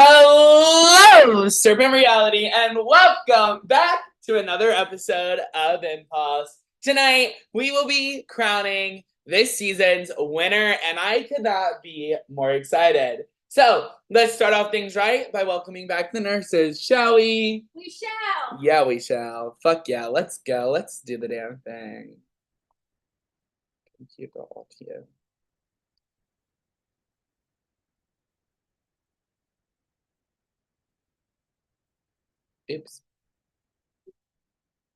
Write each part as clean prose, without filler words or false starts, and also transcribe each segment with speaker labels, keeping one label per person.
Speaker 1: Hello, Serpent Reality, and welcome back to another episode of Impulse. Tonight, we will be crowning this season's winner, and I could not be more excited. So, let's start off things right by welcoming back the nurses, shall we?
Speaker 2: We shall.
Speaker 1: Yeah, we shall. Fuck yeah, let's go. Let's do the damn thing. Keep it all here. Oops.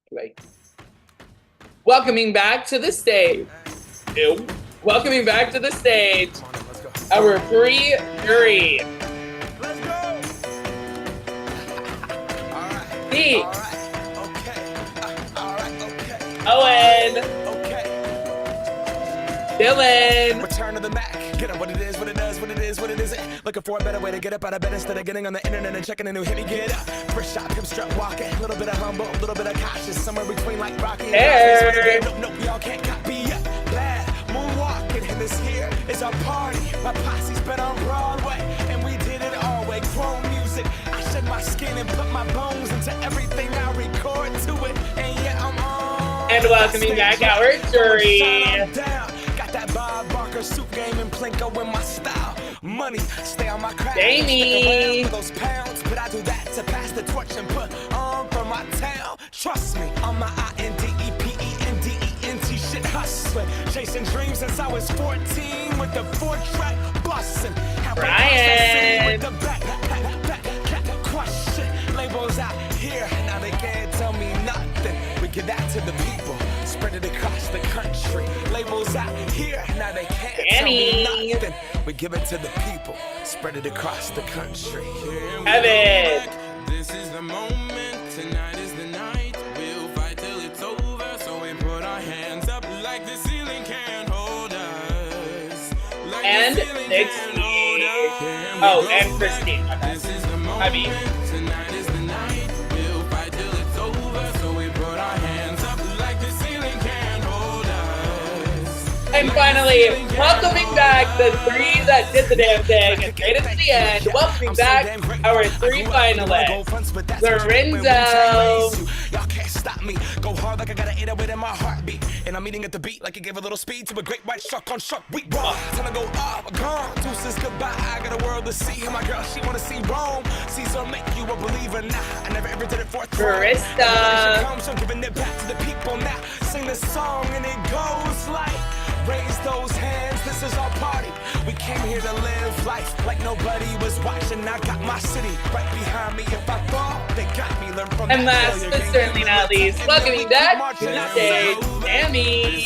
Speaker 1: Play. Welcoming back to the stage. Ew. Welcoming back to the stage, our free jury.
Speaker 3: Let's go. All right.
Speaker 1: Pete.
Speaker 3: All right. Okay. All right. Okay.
Speaker 1: Owen.
Speaker 3: Okay.
Speaker 1: Dylan.
Speaker 3: Return to the Mac. Get up what it is, what it does, what it is, what it isn't. Looking for a better way to get up out of bed instead of getting on the internet and checking a new hit. Me get up. First shot, hip strut walking. A little bit of humble, a little bit of cautious. Somewhere between like Rocky and
Speaker 1: Hey.
Speaker 3: Nope, nope, we all can't copy yet. Bad moonwalking, and this here is our party. My posse's been on Broadway, and we did it all way. Chrome music. I shed my skin and put my bones into everything I record to it. And yeah, I'm on.
Speaker 1: And welcoming back our jury.
Speaker 3: Got that Bob Barker suit game and Plinko in my style. Money, stay on my craft.
Speaker 1: Jamie.
Speaker 3: For those pounds, but I do that to pass the torch and put on for my town. Trust me, on my INDEPENDENT shit hustling. Chasing dreams since I was 14 with the 4-track bussin'.
Speaker 1: Ryan.
Speaker 3: With the back question. Labels out here, now they can't tell me nothing. We give that to the people, spread it across the country. Labels out here, now they can't tell me nothing. We give it to the people, spread it across the country.
Speaker 1: Evan.
Speaker 4: This is the moment, tonight is the night. We'll fight till it's over, so we put our hands up like the ceiling can't hold us. Like
Speaker 1: And
Speaker 4: the ceiling can't hold us.
Speaker 1: Oh, and Christine.
Speaker 4: This is the moment, tonight is the night. We'll fight till it's over, so we put our hands up like the ceiling can't hold us.
Speaker 1: And finally, welcoming back the three that did the damn thing and made it to the end. Welcoming back our three finalists. Lorenzo.
Speaker 3: Y'all can't stop me. Go hard like I got an 808 in my heartbeat. And I'm eating at the beat like it gave a little speed to a great white shark on shark week. Time to go up, gone. Deuces goodbye. I got a world to see. And my girl, she wanna see Rome. Caesar make you a believer now. I never ever did it for a
Speaker 1: Krista.
Speaker 3: I'm giving it back to the people now. Sing this song and it goes like, raise those hands, this is our party. We came here to live life like nobody was watching. I got my city right behind me. If I fall, they got me. Learn from
Speaker 1: And
Speaker 3: that
Speaker 1: last
Speaker 3: failure.
Speaker 1: but certainly not least, welcoming back to the stage, Sammy.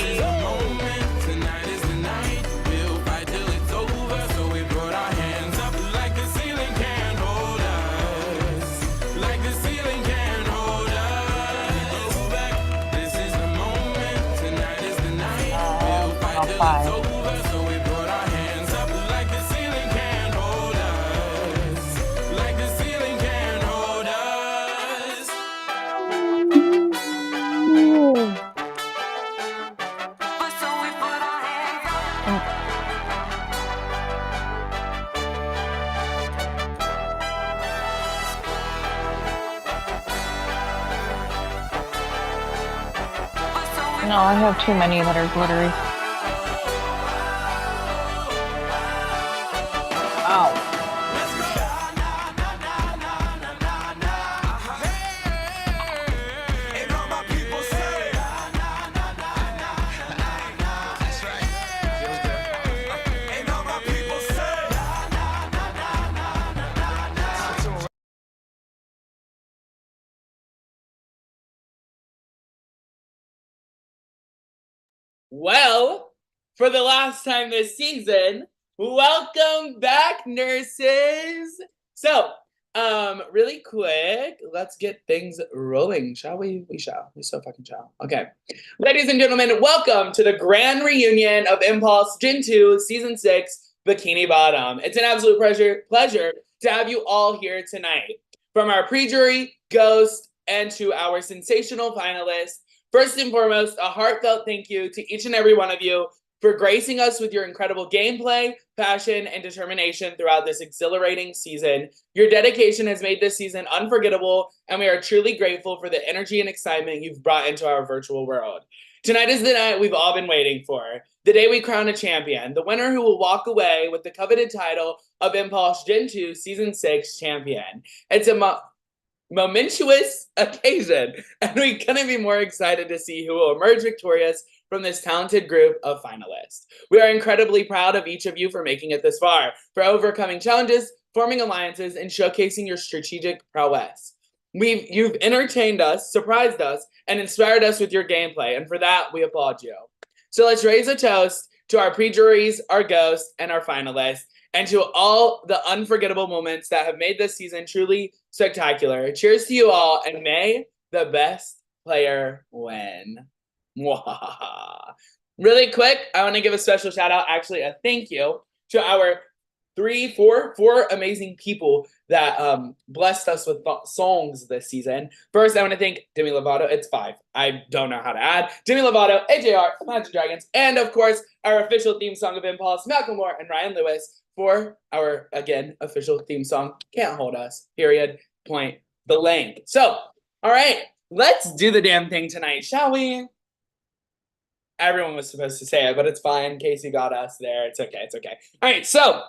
Speaker 4: Tonight is the night. We'll fight till it's over, so we put our hands up like the ceiling can't hold us. Like the ceiling can't hold us. This is the moment. Tonight is the night. We'll fight till it's over, so we put our hands up like the ceiling can't hold us. Like the ceiling can't hold us.
Speaker 5: No, I have too many that are glittery. Ow.
Speaker 3: And all my people say, that's right. And all my people say,
Speaker 1: Well, for the last time this season, welcome back, nurses. So, really quick, let's get things rolling, shall we? We shall. We so fucking shall. Okay. Ladies and gentlemen, welcome to the grand reunion of Impulse Gen 2 Season 6 Bikini Bottom. It's an absolute pleasure to have you all here tonight. From our pre-jury, Ghost, and to our sensational finalists, first and foremost, a heartfelt thank you to each and every one of you for gracing us with your incredible gameplay, passion, and determination throughout this exhilarating season. Your dedication has made this season unforgettable, and we are truly grateful for the energy and excitement you've brought into our virtual world. Tonight is the night we've all been waiting for, the day we crown a champion, the winner who will walk away with the coveted title of Impulse Gen 2 Season 6 champion. It's a momentous occasion, and we couldn't be more excited to see who will emerge victorious from this talented group of finalists. We are incredibly proud of each of you for making it this far, for overcoming challenges, forming alliances, and showcasing your strategic prowess. You've entertained us, surprised us, and inspired us with your gameplay, and for that, we applaud you. So let's raise a toast to our pre-juries, our ghosts, and our finalists, and to all the unforgettable moments that have made this season truly spectacular. Cheers to you all, and may the best player win. Really quick, I want to give a special shout out, actually a thank you, to our four amazing people that blessed us with songs this season. First, I want to thank Demi Lovato. It's 5. I don't know how to add. Demi Lovato, AJR, Imagine Dragons, and of course, our official theme song of Impulse, Malcolm Moore and Ryan Lewis, for our, again, official theme song, Can't Hold Us, period, point blank. So, all right, let's do the damn thing tonight, shall we? Everyone was supposed to say it, but it's fine. Casey got us there. It's okay. It's okay. All right. So,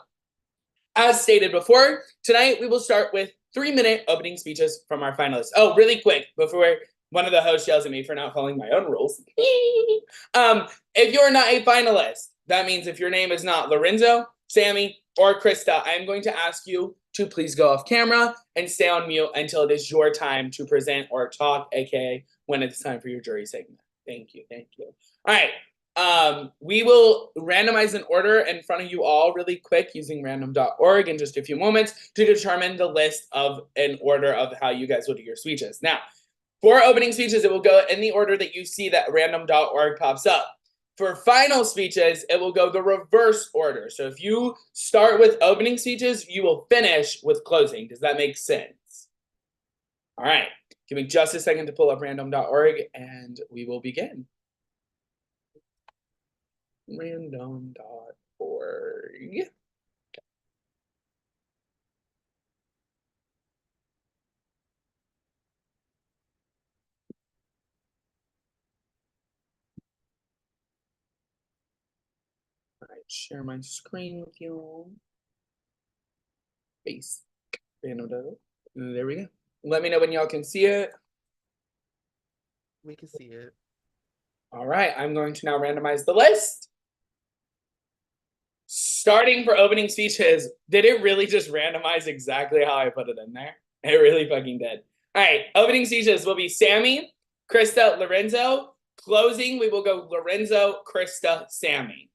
Speaker 1: as stated before, tonight we will start with 3-minute opening speeches from our finalists. Oh, really quick, before one of the hosts yells at me for not following my own rules. If you're not a finalist, that means if your name is not Lorenzo, Sammy, or Krista, I'm going to ask you to please go off camera and stay on mute until it is your time to present or talk, aka when it's time for your jury segment. Thank you. Thank you. All right. We will randomize an order in front of you all really quick using random.org in just a few moments to determine the list of an order of how you guys will do your speeches. Now, for opening speeches, it will go in the order that you see that random.org pops up. For final speeches, it will go the reverse order. So if you start with opening speeches, you will finish with closing. Does that make sense? All right. Give me just a second to pull up random.org and we will begin. Random.org. All right, share my screen with you. Base. Random.org. There we go. Let me know when y'all can see it.
Speaker 2: We can see it.
Speaker 1: All right, I'm going to now randomize the list. Starting for opening speeches, did it really just randomize exactly how I put it in there? It really fucking did. All right, opening speeches will be Sammy, Krista, Lorenzo. Closing, we will go Lorenzo, Krista, Sammy.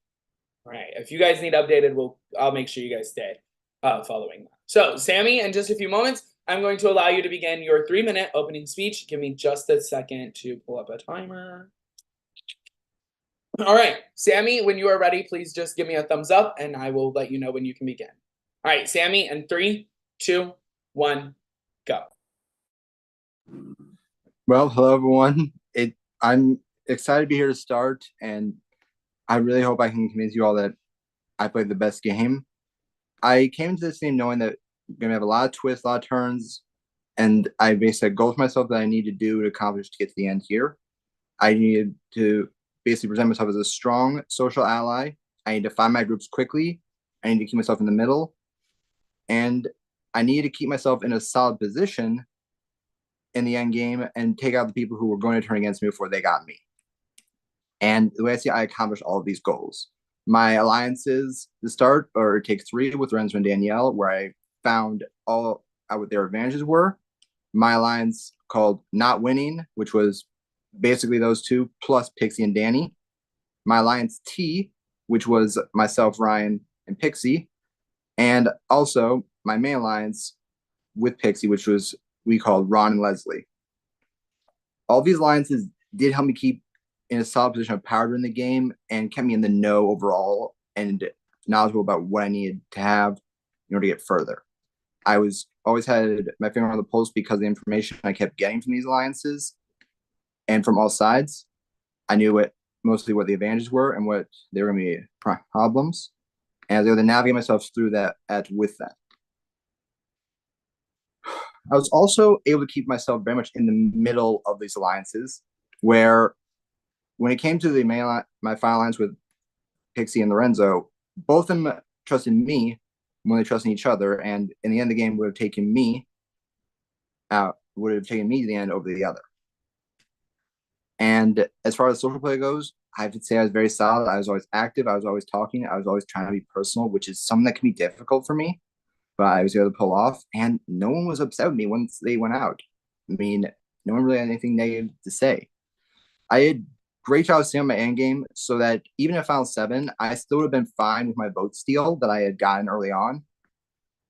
Speaker 1: All right, if you guys need updated, I'll make sure you guys stay following that. So, Sammy, in just a few moments, I'm going to allow you to begin your 3-minute opening speech. Give me just a second to pull up a timer. All right, Sammy, when you are ready, please just give me a thumbs up and I will let you know when you can begin. All right, Sammy, in 3, 2, 1, go.
Speaker 6: Well, hello everyone. I'm excited to be here to start, and I really hope I can convince you all that I played the best game. I came into this game knowing that I'm gonna have a lot of twists, a lot of turns, and I basically had goals for myself that I need to do to accomplish to get to the end here. I needed to basically present myself as a strong social ally. I need to find my groups quickly. I need to keep myself in the middle, and I need to keep myself in a solid position in the end game and take out the people who were going to turn against me before they got me. And the way I see it, I accomplished all of these goals. My alliances to start, or take 3 with Renzo and Danielle, where I found all out what their advantages were. My alliance called Not Winning, which was basically those 2 plus Pixie and Danny. My alliance T, which was myself, Ryan, and Pixie. And also my main alliance with Pixie, which was we called Ron and Leslie. All these alliances did help me keep in a solid position of power during the game and kept me in the know overall and knowledgeable about what I needed to have in order to get further. I was always had my finger on the pulse because of the information I kept getting from these alliances and from all sides. I knew what mostly what the advantages were and what they were going to be problems, and I was able to navigate myself through that with that. I was also able to keep myself very much in the middle of these alliances, where when it came to my final alliance with Pixie and Lorenzo, both of them trusted me more than they trusted each other, and in the end, the game would have taken me to the end over the other. And as far as social play goes, I would say I was very solid. I was always active. I was always talking. I was always trying to be personal, which is something that can be difficult for me, but I was able to pull off. And no one was upset with me once they went out. I mean, no one really had anything negative to say. I had great job staying on my end game so that even at Final 7, I still would have been fine with my vote steal that I had gotten early on.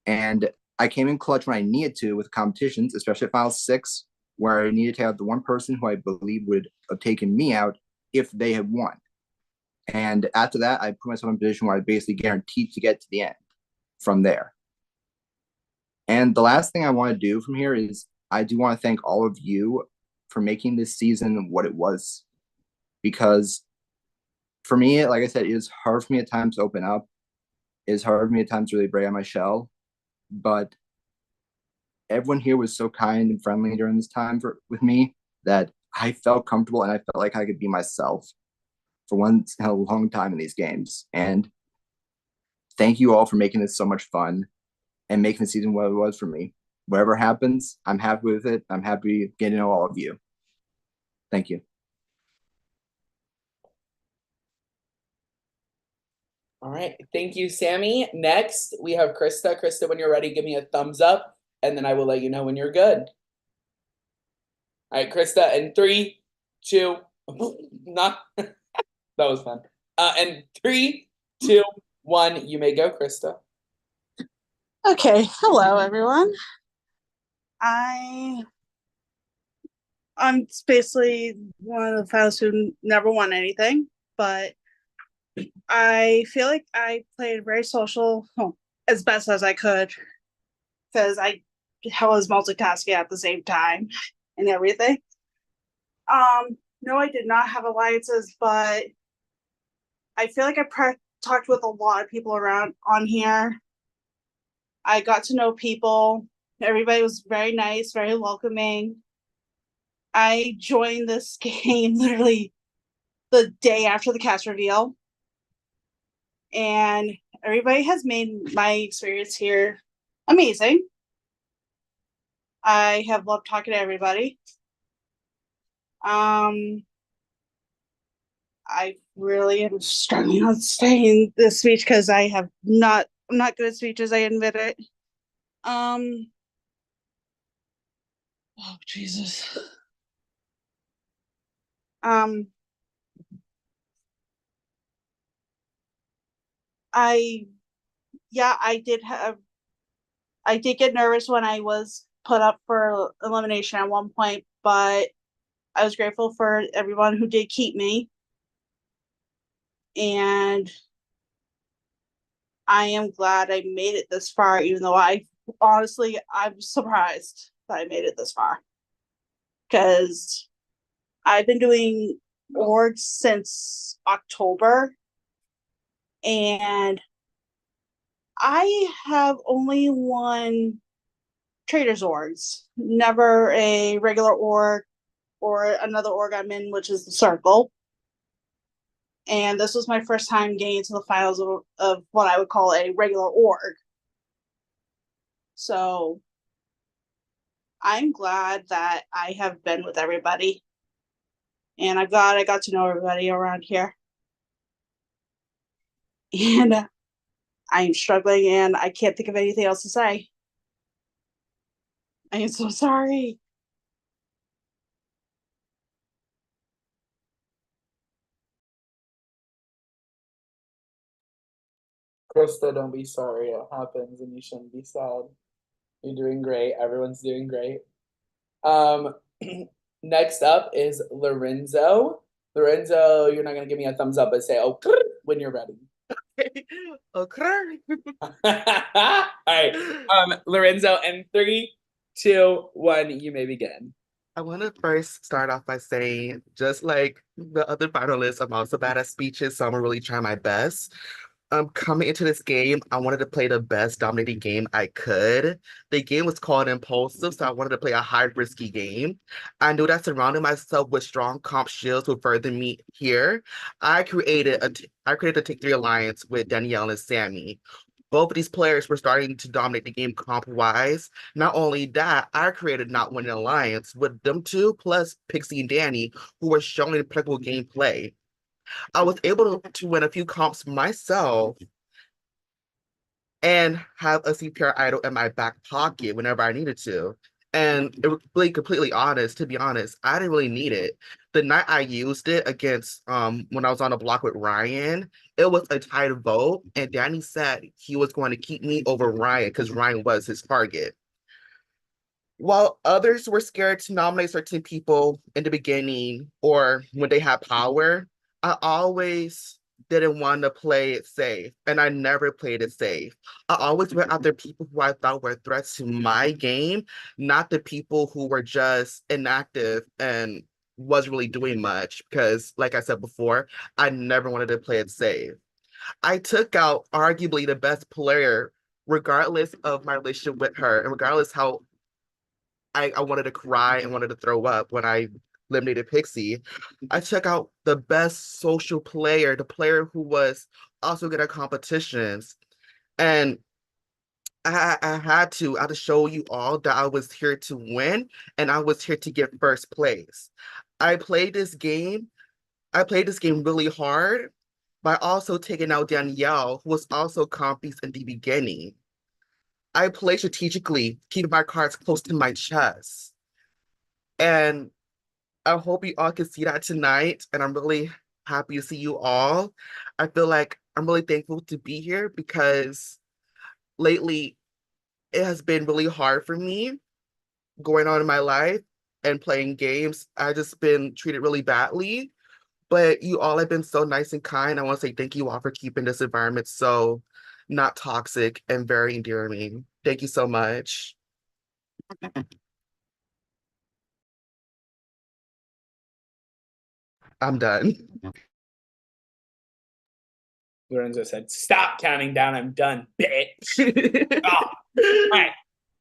Speaker 6: And I came in clutch when I needed to with competitions, especially at Final 6, where I needed to have the one person who I believe would have taken me out if they had won. And after that, I put myself in a position where I basically guaranteed to get to the end from there. And the last thing I want to do from here is I do want to thank all of you for making this season what it was. Because for me, like I said, it is hard for me at times to open up. It's hard for me at times to really break out my shell. But everyone here was so kind and friendly during this time with me that I felt comfortable and I felt like I could be myself for once in a long time in these games. And thank you all for making this so much fun and making the season what it was for me. Whatever happens, I'm happy with it. I'm happy getting to know all of you. Thank you.
Speaker 1: All right. Thank you, Sammy. Next, we have Krista. Krista, when you're ready, give me a thumbs up, and then I will let you know when you're good. All right, Krista, in 3, 2, not that was fun. And 3, 2, 1, you may go, Krista.
Speaker 7: Okay, hello everyone. I'm basically one of the fans who never won anything, but I feel like I played very social as best as I could because I was multitasking at the same time and everything. No, I did not have alliances, but I feel like I talked with a lot of people around on here. I got to know people. Everybody was very nice, very welcoming. I joined this game literally the day after the cast reveal. And everybody has made my experience here amazing. I have loved talking to everybody. I really am struggling on saying this speech because I'm not good at speeches, I admit it. Oh Jesus. I did get nervous when I was put up for elimination at one point, but I was grateful for everyone who did keep me. And I am glad I made it this far, even though I'm surprised that I made it this far. Because I've been doing orgs since October, and I have only won Traders orgs, never a regular org or another org I'm in, which is the Circle. And this was my first time getting to the finals of what I would call a regular org. So I'm glad that I have been with everybody. And I'm glad I got to know everybody around here. And I'm struggling and I can't think of anything else to say. I am so sorry.
Speaker 1: Krista, don't be sorry. It happens and you shouldn't be sad. You're doing great. Everyone's doing great. Next up is Lorenzo. Lorenzo, you're not gonna give me a thumbs up, but say "oh" when you're ready.
Speaker 2: Okay.
Speaker 1: All right. Lorenzo, in 3, 2, 1, you may begin.
Speaker 2: I want to first start off by saying, just like the other finalists, I'm also bad at speeches, so I'm gonna really try my best. Coming into this game, I wanted to play the best dominating game I could. The game was called Impulsive, so I wanted to play a high risky game. I knew that surrounding myself with strong comp shields would further me here. I created a Take 3 alliance with Danielle and Sammy. Both of these players were starting to dominate the game comp-wise. Not only that, I created Not Winning Alliance with them two, plus Pixie and Danny, who were showing impeccable gameplay. I was able to win a few comps myself and have a CPR idol in my back pocket whenever I needed to. And it was really completely honest, to be honest, I didn't really need it. The night I used it against when I was on a block with Ryan, it was a tight vote, and Danny said he was going to keep me over Ryan because Ryan was his target. While others were scared to nominate certain people in the beginning or when they had power, I always didn't want to play it safe, and I never played it safe. I always went after people who I thought were threats to my game, not the people who were just inactive and wasn't really doing much. Because, like I said before, I never wanted to play it safe. I took out arguably the best player, regardless of my relationship with her, and regardless how I wanted to cry and wanted to throw up when I eliminated Pixie. I took out the best social player, the player who was also good at competitions. And I had to show you all that I was here to win and I was here to get first place. I played this game, I played this game really hard by also taking out Danielle, who was also compies in the beginning. I played strategically, keeping my cards close to my chest. And I hope you all can see that tonight. And I'm really happy to see you all. I feel like I'm really thankful to be here because lately it has been really hard for me going on in my life and playing games. I just been treated really badly. But you all have been so nice and kind. I want to say thank you all for keeping this environment so not toxic and very endearing. Thank you so much. I'm done.
Speaker 1: Lorenzo said, "Stop counting down. I'm done, bitch." All right.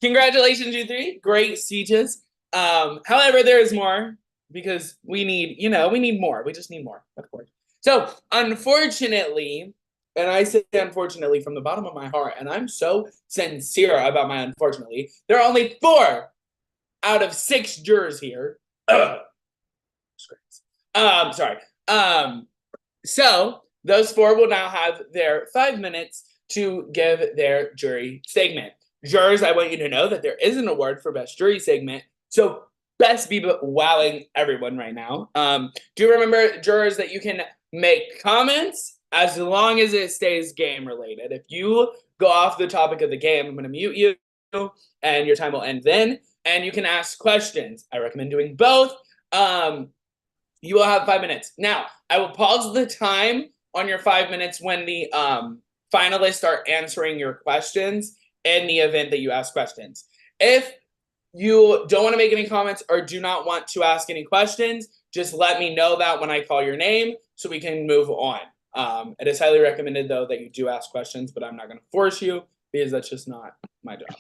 Speaker 1: Congratulations, you three. Great speeches. However, there is more because we need, we need more. We just need more, of course. So, unfortunately, and I say unfortunately from the bottom of my heart, and I'm so sincere about my unfortunately, there are only 4 out of 6 jurors here. Sorry. So those 4 will now have their 5 minutes to give their jury segment. Jurors, I want you to know that there is an award for best jury segment. So best be wowing everyone right now. Do remember, jurors, that you can make comments as long as it stays game related. If you go off the topic of the game, I'm going to mute you and your time will end then. And you can ask questions. I recommend doing both. You will have 5 minutes. Now, I will pause the time on your 5 minutes when the finalists are answering your questions in the event that you ask questions. If you don't want to make any comments or do not want to ask any questions, just let me know that when I call your name so we can move on. It is highly recommended, though, that you do ask questions, but I'm not going to force you because that's just not my job.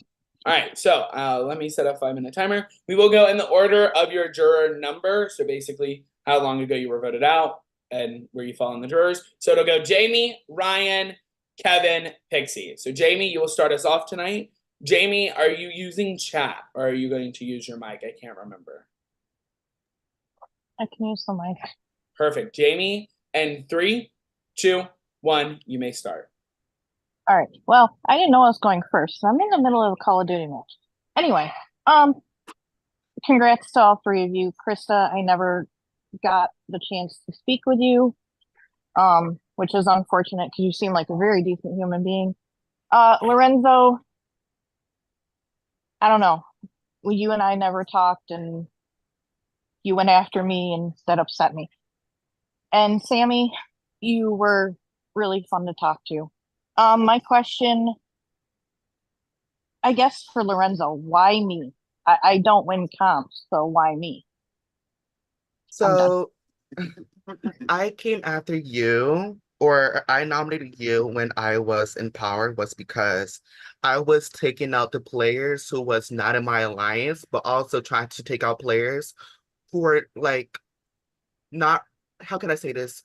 Speaker 1: All right, so let me set a 5-minute timer. We will go in the order of your juror number. So basically, how long ago you were voted out and where you fall in the jurors. So it'll go Jamie, Ryan, Kevin, Pixie. So Jamie, you will start us off tonight. Jamie, are you using chat or are you going to use your mic? I can't remember.
Speaker 5: I can use the mic.
Speaker 1: Perfect. Jamie, and 3, 2, 1, you may start.
Speaker 5: All right. Well, I didn't know I was going first. So I'm in the middle of a Call of Duty match. Anyway, congrats to all 3 of you. Krista, I never got the chance to speak with you, which is unfortunate because you seem like a very decent human being. Lorenzo, I don't know. Well, you and I never talked, and you went after me, and that upset me. And Sammy, you were really fun to talk to. My question, I guess, for Lorenzo, why me? I don't win comps, so why me? I'm done.
Speaker 2: So I came after you, or I nominated you when I was in power, was because I was taking out the players who was not in my alliance, but also trying to take out players who were like not, how can I say this?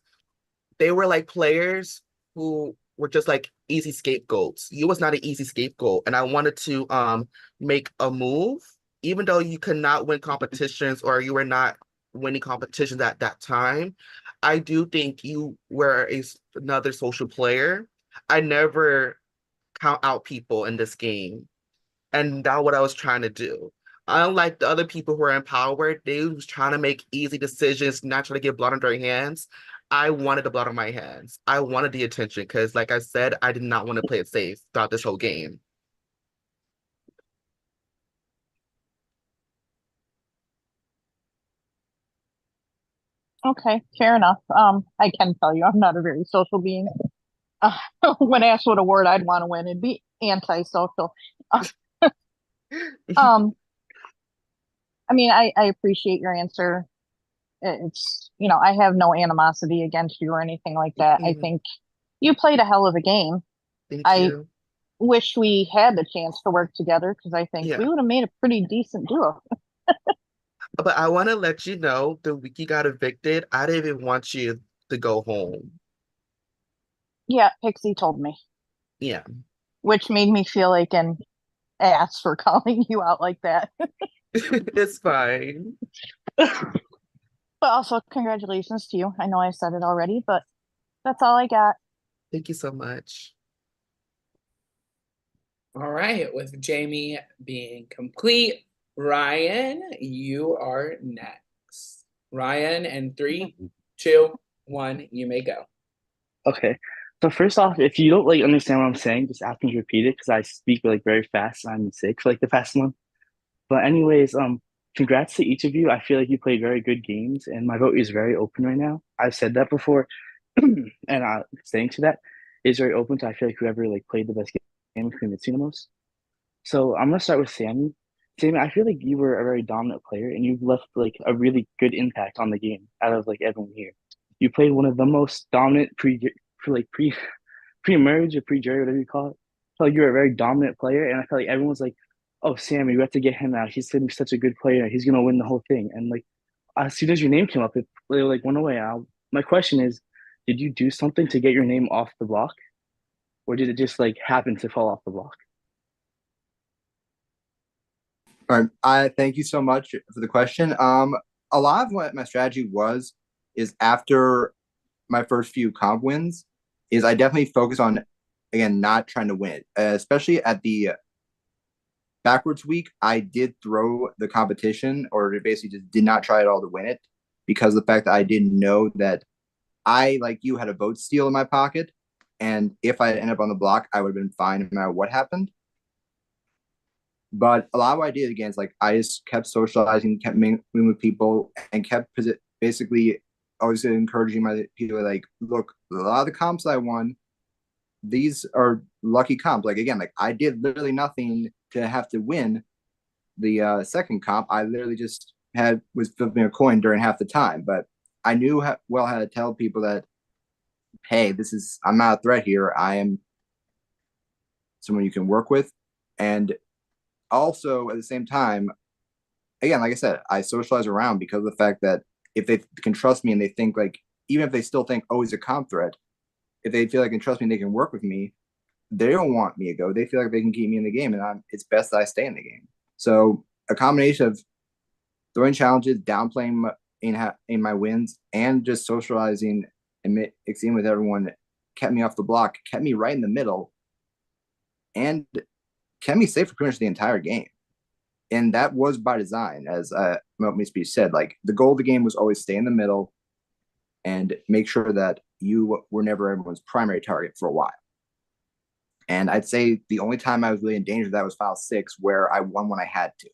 Speaker 2: They were like players who were just like easy scapegoats. You was not an easy scapegoat, and I wanted to make a move, even though you could not win competitions or you were not winning competitions at that time. I do think you were another social player. I never count out people in this game. And that's what I was trying to do. Unlike the other people who are empowered, they was trying to make easy decisions, not trying to get blood on their hands. I wanted the blood on my hands. I wanted the attention because, like I said, I did not want to play it safe throughout this whole game.
Speaker 5: Okay, fair enough. I can tell you, I'm not a very social being. Uh, when asked what award I'd want to win, it'd be antisocial. Uh, um, I mean, I appreciate your answer. It's, I have no animosity against you or anything like that. I
Speaker 2: Mhm.
Speaker 5: think you played a hell of a game.
Speaker 2: Thank
Speaker 5: I
Speaker 2: you.
Speaker 5: wish we had the chance to work together because I think
Speaker 2: Yeah.
Speaker 5: we would have made a pretty decent duo.
Speaker 2: But I want to let you know the week you got evicted, I didn't even want you to go home.
Speaker 5: Yeah, Pixie told me,
Speaker 2: Yeah.
Speaker 5: which made me feel like an ass for calling you out like that.
Speaker 2: It's fine.
Speaker 5: But also, congratulations to you. I know I said it already, but that's all I got.
Speaker 2: Thank you so much.
Speaker 1: All right, with Jamie being complete, Ryan, you are next. Ryan, in 3, 2, 1, you may go.
Speaker 8: Okay. So first off, if you don't like understand what I'm saying, just ask me to repeat it because I speak like very fast and I'm sick for like the past month. But anyways, congrats to each of you. I feel like you played very good games and my vote is very open right now. I've said that before and staying to that is very open to I feel like whoever like played the best game convinced me the most. So I'm gonna start with Sammy. Sammy, I feel like you were a very dominant player and you've left like a really good impact on the game out of like everyone here. You played one of the most dominant pre-merge or pre-jury, whatever you call it. I felt like you were a very dominant player, and I felt like everyone was like, "Oh, Sammy, we have to get him out. He's gonna be such a good player. He's gonna win the whole thing." And like as soon as your name came up, it like went away. My question is, did you do something to get your name off the block, or did it just like happen to fall off the block?
Speaker 6: All right. I thank you so much for the question. A lot of what my strategy was is after my first few comp wins, is I definitely focus on again not trying to win it, especially at the backwards week. I did throw the competition, or basically just did not try at all to win it because of the fact that I didn't know that I, like you, had a vote steal in my pocket, and if I ended up on the block, I would have been fine no matter what happened. But a lot of what I did again is like I just kept socializing, kept mingling with people, and kept basically always encouraging my people like, look, a lot of the comps I won, these are lucky comps. Like again, like I did literally nothing to have to win the second comp. I literally just was flipping a coin during half the time. But I knew well how to tell people that, hey, I'm not a threat here. I am someone you can work with, and also at the same time, again, like I said, I socialize around because of the fact that if they can trust me and they think like, even if they still think, oh, he's a comp threat, if they feel like they can trust me, they can work with me. They don't want me to go. They feel like they can keep me in the game, and it's best that I stay in the game. So a combination of throwing challenges, downplaying in my wins, and just socializing and mixing with everyone kept me off the block, kept me right in the middle, and kept me safe for pretty much the entire game. And that was by design, as my speech said. Like the goal of the game was always stay in the middle and make sure that you were never everyone's primary target for a while. And I'd say the only time I was really in danger of that was file 6, where I won when I had to.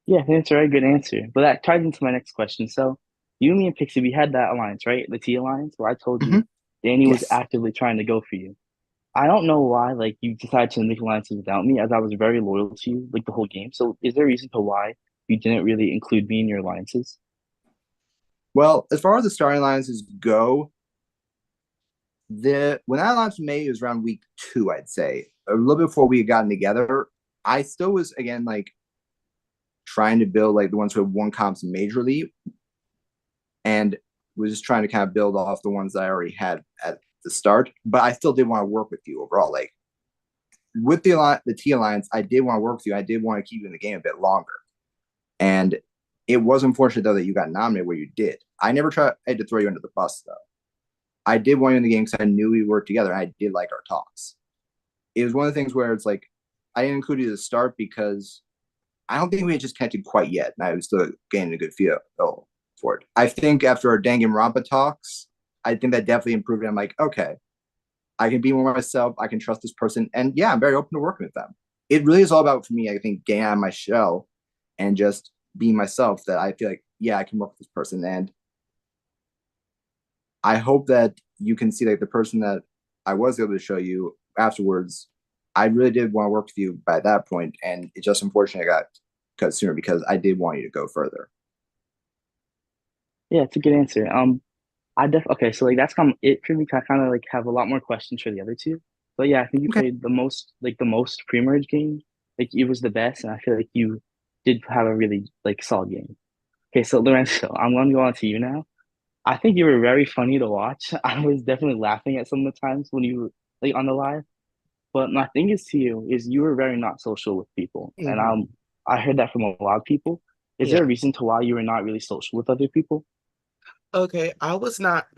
Speaker 8: Yeah, that's a very good answer. But that ties into my next question. So you, me, and Pixie, we had that alliance, right? The T alliance, where I told
Speaker 6: Mm-hmm.
Speaker 8: you Danny was
Speaker 6: Yes.
Speaker 8: actively trying to go for you. I don't know why like you decided to make alliances without me, as I was very loyal to you like the whole game. So is there a reason to why you didn't really include me in your alliances?
Speaker 6: Well, as far as the starting alliances go, the when that alliance was made, it was around week 2, I'd say, a little bit before we had gotten together. I still was again like trying to build like the ones who had won comps majorly, and was just trying to kind of build off the ones that I already had at the start. But I still did want to work with you overall. Like with the T Alliance, I did want to work with you. I did want to keep you in the game a bit longer. And it was unfortunate though that you got nominated where you did. I never tried to throw you under the bus though. I did want you in the game because I knew we worked together and I did like our talks. It was one of the things where it's like I didn't include you at the start because I don't think we had just connected quite yet, and I was still gaining a good feel for it. I think after our Danganronpa talks, I think that definitely improved it. I'm like, okay, I can be more myself. I can trust this person, and yeah, I'm very open to working with them. It really is all about for me. I think getting out of my shell and just being myself. That I feel like, yeah, I can work with this person, and I hope that you can see like the person that I was able to show you afterwards. I really did want to work with you by that point, and it's just unfortunate I got cut sooner because I did want you to go further.
Speaker 8: Yeah, it's a good answer. Okay, so like that's kind of it for me. I kind of like have a lot more questions for the other two. But yeah, I think you
Speaker 6: Okay.
Speaker 8: played the most pre-merge game. Like it was the best, and I feel like you did have a really like solid game. Okay, so Lorenzo, I'm going to go on to you now. I think you were very funny to watch. I was definitely laughing at some of the times when you were like on the live. But my thing is to you is you were very not social with people, and
Speaker 2: Mhm.
Speaker 8: I heard that from a lot of people. Is there
Speaker 2: Yeah.
Speaker 8: a reason to why you were not really social with other people?
Speaker 2: Okay, I was not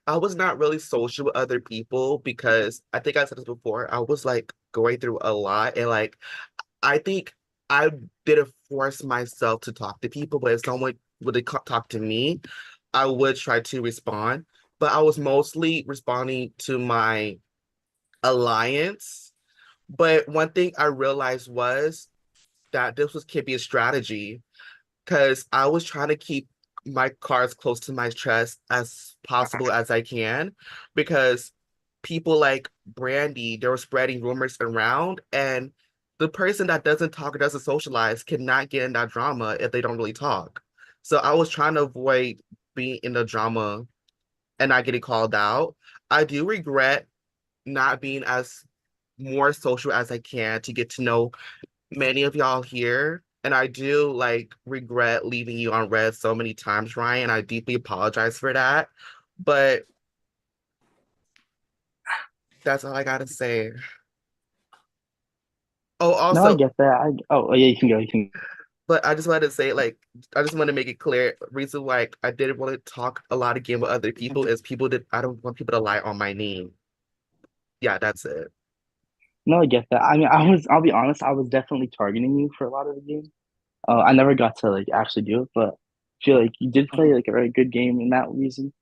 Speaker 2: I was not really social with other people because I think I said this before. I was like going through a lot and like I think I didn't force myself to talk to people, but if someone would talk to me, I would try to respond. But I was mostly responding to my alliance. But one thing I realized was that this was could be a strategy because I was trying to keep my cards close to my chest as possible as I can because people like Brandy, they were spreading rumors around, and the person that doesn't talk or doesn't socialize cannot get in that drama if they don't really talk. So I was trying to avoid being in the drama and not getting called out. I do regret not being as more social as I can to get to know many of y'all here. And I do like regret leaving you on red so many times, Ryan. I deeply apologize for that. But that's all I gotta say. Oh,
Speaker 8: No, I
Speaker 2: also,
Speaker 8: get that. Yeah, you can go. You can.
Speaker 2: but I just wanted to say, like, I just want to make it clear. Reason why I didn't want to talk a lot again with other people is people did I don't want people to lie on my name. Yeah, that's it.
Speaker 8: No, I get that. I mean, I'll be honest, I was definitely targeting you for a lot of the game. I never got to like actually do it, but I feel like you did play like a very good game in that reason.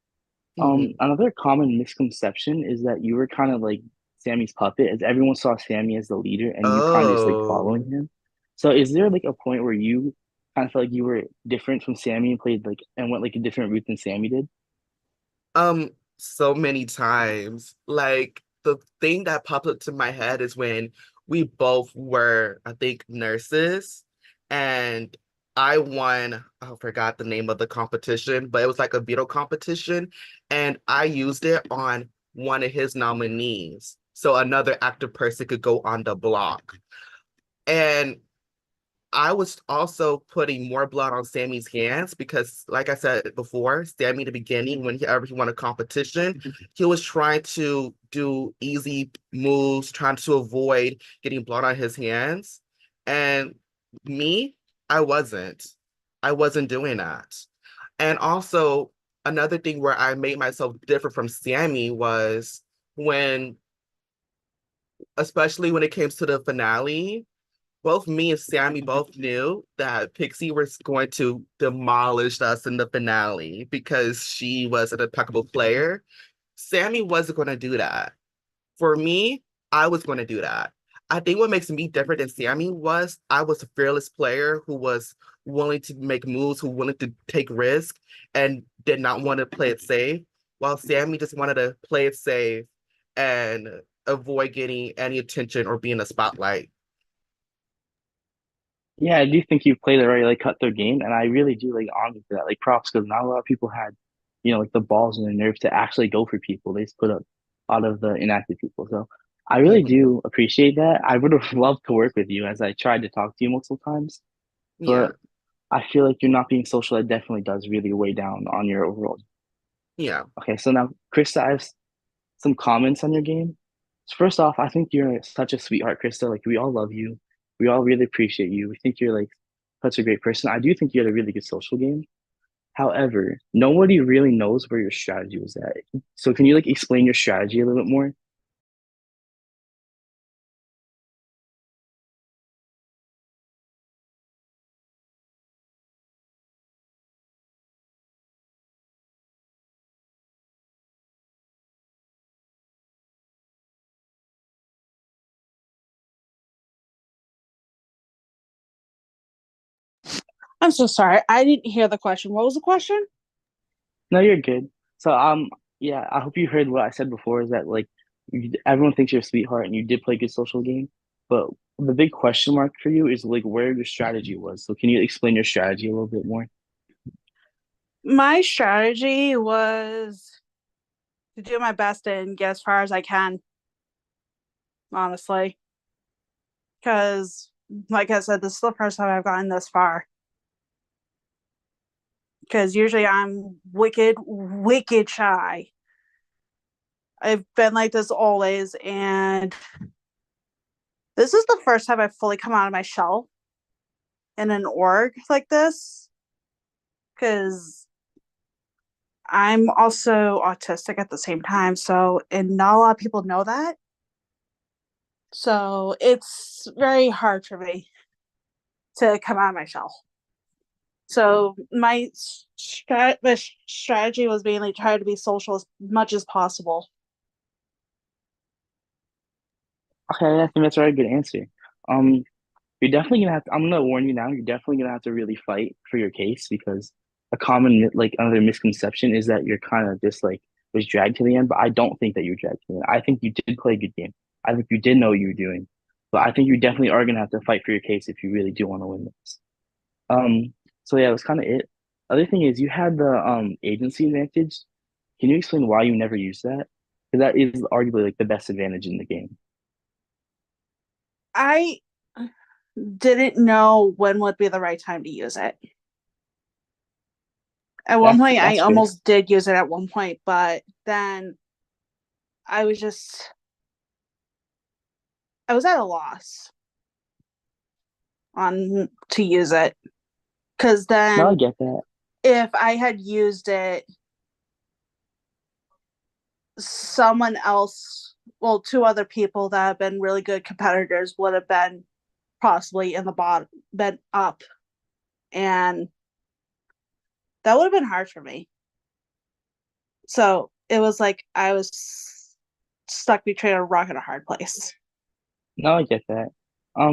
Speaker 2: Mhm.
Speaker 8: Another common misconception is that you were kind of like Sammy's puppet, as everyone saw Sammy as the leader and you kind of just like
Speaker 2: Oh.
Speaker 8: following him. So is there like a point where you kind of felt like you were different from Sammy and played like and went like a different route than Sammy did?
Speaker 2: So many times. Like the thing that popped up to my head is when we both were, I think, nurses, and I won. I forgot the name of the competition, but it was like a veto competition, and I used it on one of his nominees, so another active person could go on the block. And I was also putting more blood on Sammy's hands because, like I said before, Sammy in the beginning, whenever he won a competition, he was trying to do easy moves, trying to avoid getting blood on his hands. And me, I wasn't. I wasn't doing that. And also, another thing where I made myself different from Sammy was when, especially when it came to the finale, both me and Sammy both knew that Pixie was going to demolish us in the finale because she was an impeccable player. Sammy wasn't going to do that. For me, I was going to do that. I think what makes me different than Sammy was I was a fearless player who was willing to make moves, who wanted to take risk and did not want to play it safe, while Sammy just wanted to play it safe and avoid getting any attention or being a spotlight.
Speaker 8: Yeah, I do think you played a very like cutthroat game, and I really do like honor you for that. Like props, because not a lot of people had, like the balls and the nerve to actually go for people. They just put up a lot of the inactive people. So I
Speaker 2: Yeah,
Speaker 8: really do appreciate that. I would have loved to work with you as I tried to talk to you multiple times,
Speaker 2: yeah,
Speaker 8: but I feel like you're not being social. That definitely does really weigh down on your overall.
Speaker 2: yeah,
Speaker 8: Okay, so now, Krista, I have some comments on your game. So first off, I think you're such a sweetheart, Krista. Like we all love you. We all really appreciate you. We think you're like such a great person. I do think you had a really good social game. However, nobody really knows where your strategy was at. So can you like explain your strategy a little bit more?
Speaker 7: I'm so sorry. I didn't hear the question. What was the question?
Speaker 8: No, you're good. So yeah, I hope you heard what I said before. Is that like everyone thinks you're a sweetheart and you did play a good social game, but the big question mark for you is like where your strategy was. So can you explain your strategy a little bit more?
Speaker 7: My strategy was to do my best and get as far as I can, honestly. Because, like I said, this is the first time I've gotten this far. Because usually I'm wicked, wicked shy. I've been like this always, and this is the first time I've fully come out of my shell in an org like this. Because I'm also autistic at the same time, so and not a lot of people know that. So it's very hard for me to come out of my shell. So my strategy was mainly try to be social as much as possible.
Speaker 8: Okay, I think that's a very good answer. Um, you're definitely gonna have to, I'm gonna warn you now, you're definitely gonna have to really fight for your case because a common like another misconception is that you're kind of just like was dragged to the end, but I don't think that you were dragged to the end. I think you did play a good game. I think you did know what you were doing. But I think you definitely are gonna have to fight for your case if you really do want to win this. Um, so yeah, that's kind of it. Other thing is you had the agency advantage. Can you explain why you never used that? Because that is arguably like the best advantage in the game.
Speaker 7: I didn't know when would be the right time to use it. At one point, I
Speaker 8: That's fair.
Speaker 7: almost did use it at one point, but then I was just, I was at a loss on to use it. Because
Speaker 8: No, I
Speaker 7: then
Speaker 8: get that.
Speaker 7: if I had used it, someone else, well, two other people that have been really good competitors would have been possibly in the bottom, been up. And that would have been hard for me. So it was like I was stuck between a rock and a hard place.
Speaker 8: No, I get that.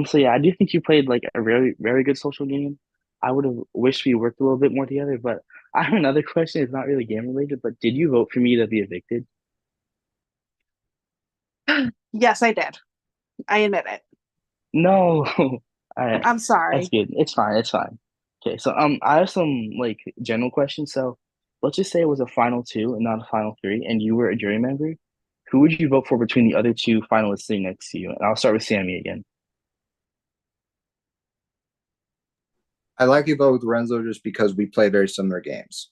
Speaker 8: So yeah, I do think you played like a very, very good social game. I would have wished we worked a little bit more together, but I have another question. It's not really game related, but did you vote for me to be evicted?
Speaker 7: Yes, I did. I admit it.
Speaker 8: No. All right.
Speaker 7: I'm
Speaker 8: That's
Speaker 7: sorry.
Speaker 8: good. It's fine. It's fine. Okay, so I have some like general questions. So let's just say it was a final two and not a final three, and you were a jury member. Who would you vote for between the other two finalists sitting next to you? And I'll start with Sammy again.
Speaker 6: I like you both with Renzo just because we play very similar games.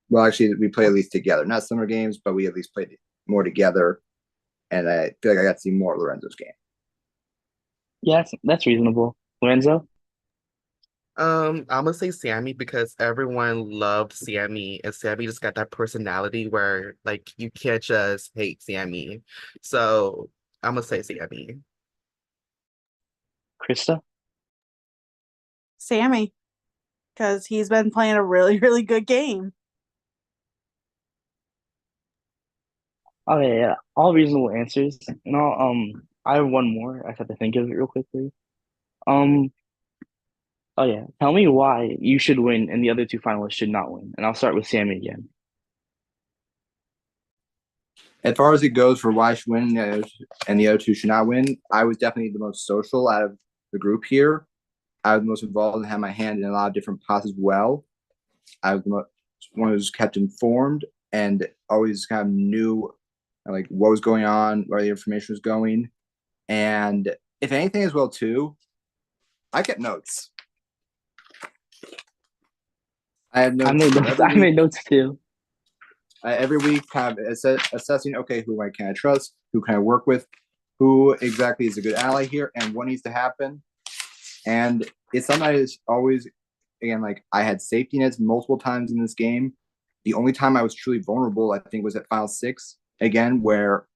Speaker 6: Well, actually, we play at least together. Not similar games, but we at least played more together. And I feel like I got to see more of Lorenzo's game.
Speaker 8: Yeah, that's reasonable. Lorenzo?
Speaker 2: I'm gonna say Sammy because everyone loved Sammy, and Sammy just got that personality where like you can't just hate Sammy. So I'm gonna say Sammy.
Speaker 8: Krista?
Speaker 7: Sammy, because he's been playing a really, really good game.
Speaker 8: Oh yeah, all reasonable answers. And I have one more. I have to think of it real quickly. Um, oh yeah, tell me why you should win and the other two finalists should not win. And I'll start with Sammy again.
Speaker 6: As far as it goes for why I should win and the other two should not win, I was definitely the most social out of the group here. I was the most involved and had my hand in a lot of different pots as well. I was the most, one who was kept informed and always kind of knew like what was going on, where the information was going. And if anything as well too, I kept notes. I had
Speaker 8: I
Speaker 6: notes
Speaker 8: made
Speaker 6: for
Speaker 8: notes.
Speaker 6: every
Speaker 8: I
Speaker 6: week.
Speaker 8: made notes too.
Speaker 6: Every week, kind of assessing, okay, who can I trust? Who can I work with? Who exactly is a good ally here? And what needs to happen? And it's something that is always, again, like I had safety nets multiple times in this game. The only time I was truly vulnerable, I think, was at Final 6, again, where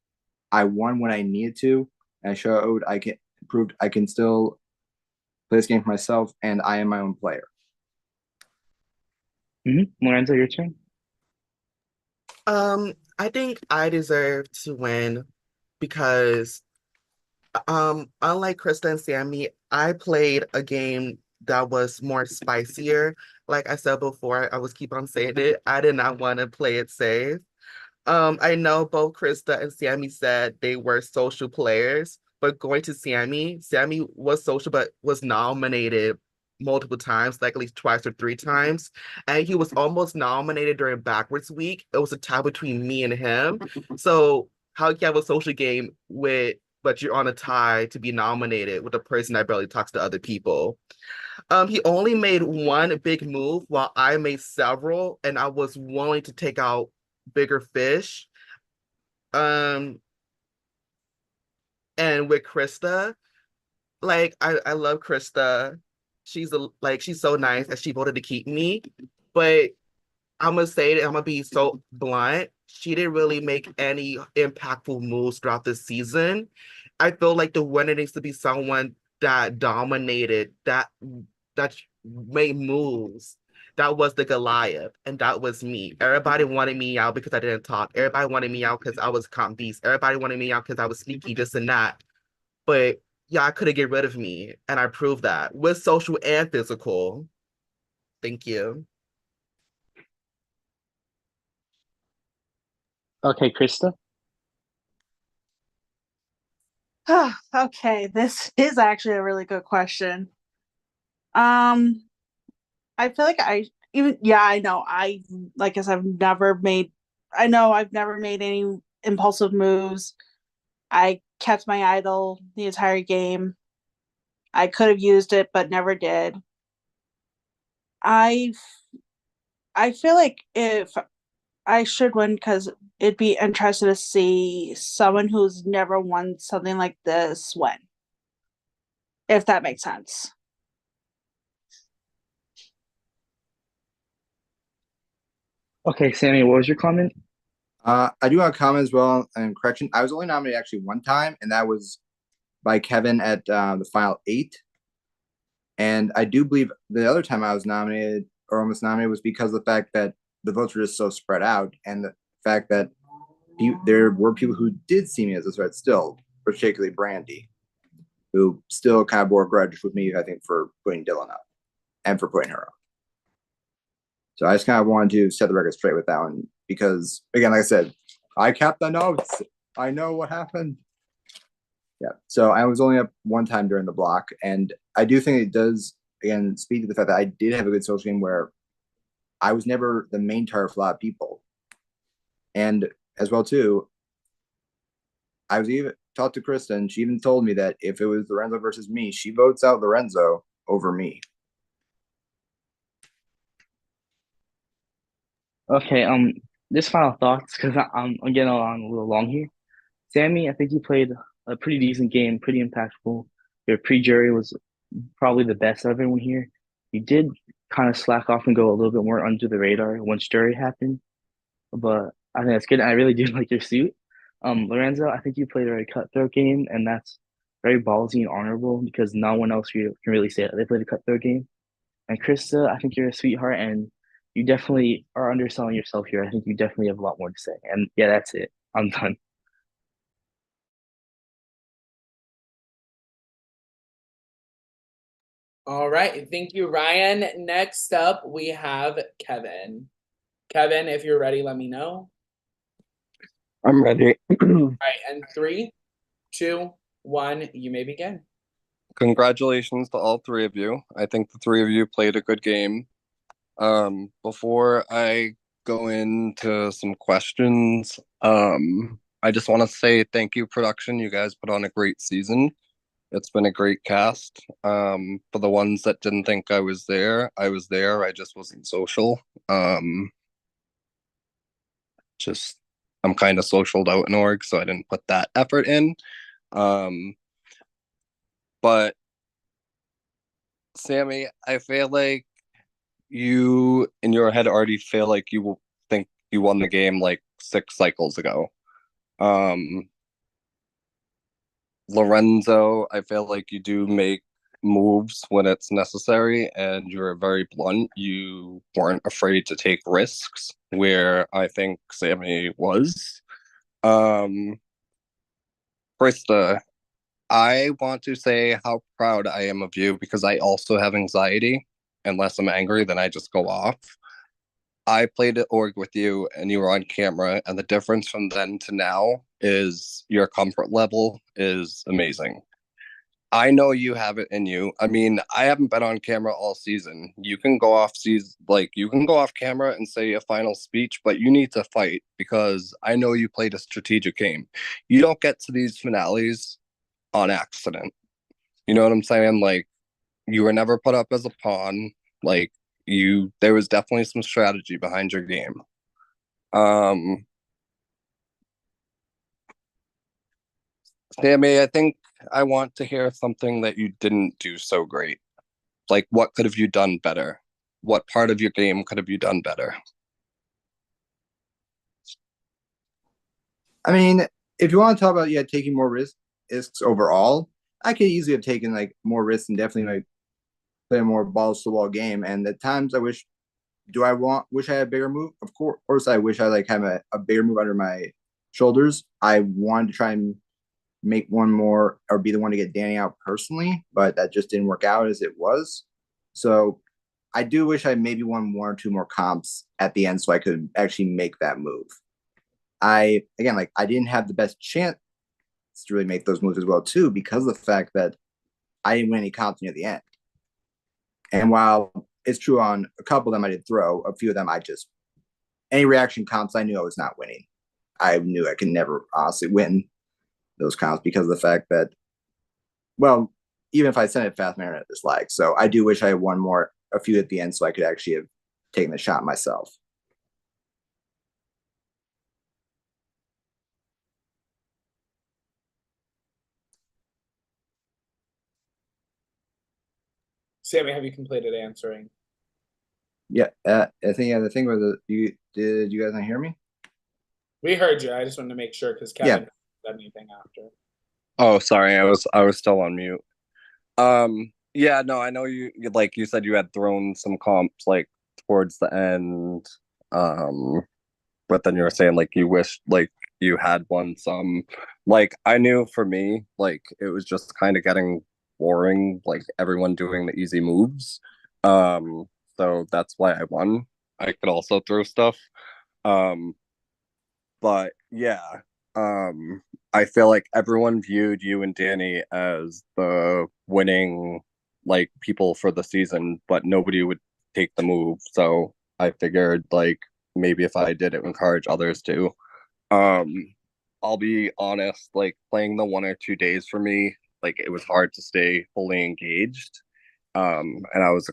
Speaker 6: I won when I needed to. And I showed I can proved I can still play this game for myself, and I am my own player.
Speaker 8: Lorenzo, your turn.
Speaker 2: I think I deserve to win because unlike Krista and Sammy, I played a game that was more spicier. Like I said before, I was keep on saying it. I did not want to play it safe. I know both Krista and Sammy said they were social players, but going to Sammy, Sammy was social but was nominated multiple times, like at least twice or three times. And he was almost nominated during backwards week. It was a tie between me and him. So how can you have a social game with but you're on a tie to be nominated with a person that barely talks to other people? He only made one big move while I made several, and I was willing to take out bigger fish. Um, and with Krista, like I love Krista. She's so nice and she voted to keep me. But I'm gonna say that I'm gonna be so blunt. She didn't really make any impactful moves throughout the season. I feel like the winner needs to be someone that dominated, that made moves. That was the Goliath, and that was me. Everybody wanted me out because I didn't talk. Everybody wanted me out because I was comp beast. Everybody wanted me out because I was sneaky, this and that. But yeah, I couldn't get rid of me, and I proved that with social and physical. Thank you.
Speaker 8: Okay, Krista.
Speaker 7: Okay, this is actually a really good question. I feel like I know like I said, I know I've never made any impulsive moves. I kept my idol the entire game. I could have used it, but never did. I I feel like if I should win because it'd be interesting to see someone who's never won something like this win, if that makes sense.
Speaker 8: Okay, Sammy, what was your comment?
Speaker 6: I do have a comment as well and correction. I was only nominated actually one time, and that was by Kevin at the Final 8. And I do believe the other time I was nominated or almost nominated was because of the fact that the votes were just so spread out, and the fact that there were people who did see me as a threat still, particularly Brandy, who still kind of bore a grudge with me, I think, for putting Dylan up and for putting her up. So I just kind of wanted to set the record straight with that one because, again, like I said, I kept the notes. I know what happened. Yeah. So I was only up one time during the block, and I do think it does, again, speak to the fact that I did have a good social game where I was never the main target for a lot of people. And as well, too, I was even talked to Kristen. She even told me that if it was Lorenzo versus me, she votes out Lorenzo over me.
Speaker 8: Okay, just final thoughts because I'm getting on a little long here. Sammy, I think you played a pretty decent game, pretty impactful. Your pre-jury was probably the best of everyone here. You did kind of slack off and go a little bit more under the radar once jury happened, but I think that's good. I really do like your suit. Lorenzo, I think you played a very cutthroat game, and that's very ballsy and honorable because no one else can really say that they played a cutthroat game. And Krista, I think you're a sweetheart, and you definitely are underselling yourself here. I think you definitely have a lot more to say. And yeah, that's it. I'm done.
Speaker 1: All right. Thank you, Ryan. Next up, we have Kevin. Kevin, if you're ready, let me know.
Speaker 9: I'm ready.
Speaker 1: All right, and 3, 2, 1, you may begin.
Speaker 9: Congratulations to all three of you. I think the three of you played a good game. Before I go into some questions, I just want to say thank you, production. You guys put on a great season. It's been a great cast. For the ones that didn't think I was there, I was there. I just wasn't social. Just I'm kind of socialed out in org, so I didn't put that effort in. But Sammy, I feel like you in your head already feel like you will think you won the game like 6 cycles ago. Um Lorenzo, I feel like you do make moves when it's necessary and you're very blunt. You weren't afraid to take risks where I think Sammy was. Um Krista, I want to say how proud I am of you because I also have anxiety. Unless I'm angry, then I just go off. I played at org with you and you were on camera, and the difference from then to now is your comfort level is amazing. I know you have it in you. I mean, I haven't been on camera all season. You can go off season, like you can go off camera and say a final speech, but you need to fight because I know you played a strategic game. You don't get to these finales on accident. You know what I'm saying? Like you were never put up as a pawn. Like there was definitely some strategy behind your game. Sammy, I think I want to hear something that you didn't do so great. Like what could have you done better? What part of your game could have you done better?
Speaker 6: I mean, if you want to talk about taking more risks overall, I could easily have taken like more risks and definitely like play a more balls to the wall game. And at times I wish I had a bigger move? Of course I wish I like had a bigger move under my shoulders. I wanted to try and make one more or be the one to get Danny out personally, but that just didn't work out as it was. So I do wish I maybe won 1 or 2 more comps at the end so I could actually make that move. I didn't have the best chance to really make those moves as well too because of the fact that I didn't win any comps near the end. And while it's true on a couple of them I did throw, a few of them any reaction comps I knew I was not winning. I knew I could never honestly win those comps because of the fact that, well, even if I sent it fast manner at this lag. So I do wish I had won a few at the end so I could actually have taken the shot myself.
Speaker 1: Sammy, have you completed answering?
Speaker 6: Yeah, I think the thing was did you guys not hear me?
Speaker 1: We heard you. I just wanted to make sure because Kevin said anything after.
Speaker 9: Oh, sorry, I was still on mute. Yeah, no, I know you like you said you had thrown some comps like towards the end. But then you were saying like you wished like you had won some. Like I knew for me, like it was just kind of getting boring, like everyone doing the easy moves. So that's why I won. I could also throw stuff. But yeah, I feel like everyone viewed you and Danny as the winning like people for the season, but nobody would take the move. So I figured like maybe if I did it, encourage others to. I'll be honest, like playing the 1 or 2 days for me, like it was hard to stay fully engaged. And I was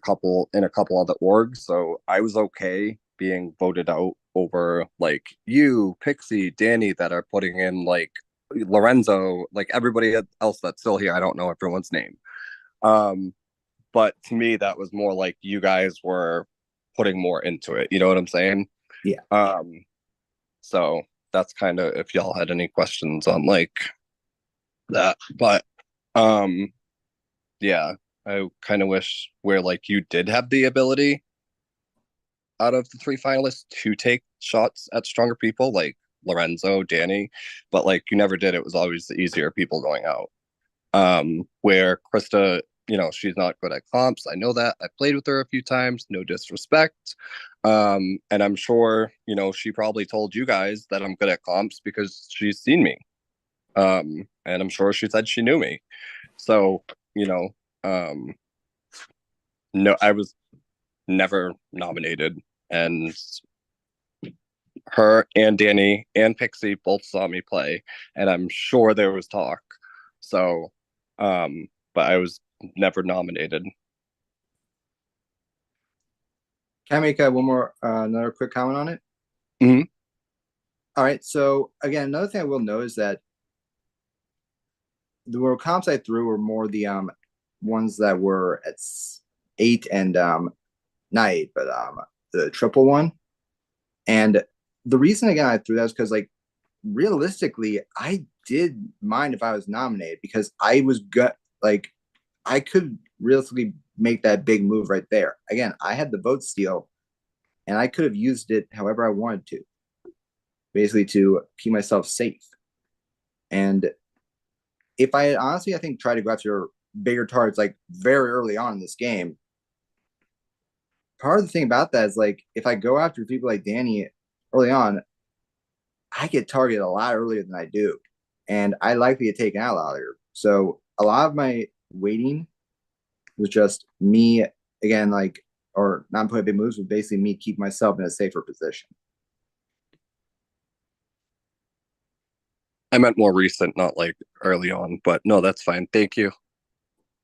Speaker 9: in a couple other orgs, so I was okay being voted out over like you, Pixie, Danny that are putting in like Lorenzo, like everybody else that's still here. I don't know everyone's name. But to me, that was more like you guys were putting more into it. You know what I'm saying?
Speaker 6: Yeah.
Speaker 9: So that's kind of if y'all had any questions on like that. But yeah, I kind of wish where like you did have the ability out of the 3 finalists to take shots at stronger people like Lorenzo, Danny, but like you never did. It was always the easier people going out. Where Krista, she's not good at comps. I know that. I played with her a few times, no disrespect. And I'm sure, she probably told you guys that I'm good at comps because she's seen me. And I'm sure she said she knew me. So, no, I was never nominated. And her and Danny and Pixie both saw me play, and I'm sure there was talk. So, but I was never nominated.
Speaker 6: Can I make one more another quick comment on it?
Speaker 9: Mhm.
Speaker 6: All right. So again, another thing I will note is that the comps I threw were more the ones that were at 8 and not 8, but the triple one. And the reason again I threw that is because, like, realistically, I did mind if I was nominated because I was good. Like, I could realistically make that big move right there. Again, I had the vote steal, and I could have used it however I wanted to, basically to keep myself safe. And if I honestly, I think, try to go after bigger targets like very early on in this game, part of the thing about that is, like, if I go after people like Danny early on, I get targeted a lot earlier than I do, and I likely get taken out a lot earlier. So a lot of my waiting was just me again, like, or not putting big moves, but basically me keep myself in a safer position.
Speaker 9: I meant more recent, not like early on, but no, that's fine. Thank you.